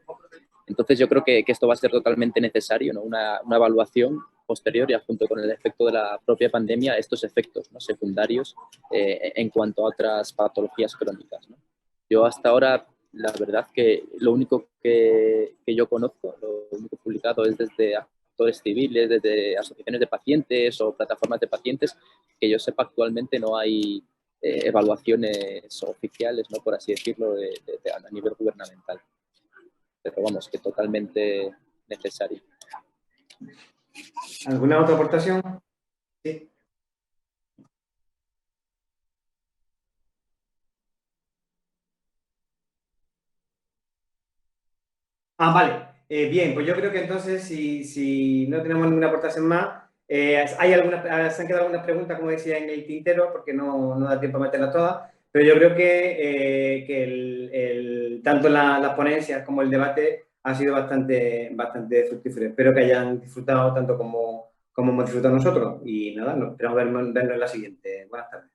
Entonces yo creo que esto va a ser totalmente necesario, ¿no? Una evaluación posterior y junto con el efecto de la propia pandemia, estos efectos, ¿no? secundarios en cuanto a otras patologías crónicas, ¿no? Yo hasta ahora, la verdad que lo único que yo conozco, lo único publicado es desde actores civiles, desde asociaciones de pacientes o plataformas de pacientes, que yo sepa actualmente no hay evaluaciones oficiales, ¿no? por así decirlo, a nivel gubernamental. Pero vamos, que totalmente necesario. ¿Alguna otra aportación? Sí. Vale. Bien, pues yo creo que entonces, si no tenemos ninguna aportación más, se han quedado algunas preguntas, como decía, en el tintero, porque no da tiempo a meterlas todas, pero yo creo que tanto las ponencias como el debate ha sido bastante fructífero. Espero que hayan disfrutado tanto como hemos disfrutado nosotros. Y nada, esperamos vernos en la siguiente. Buenas tardes.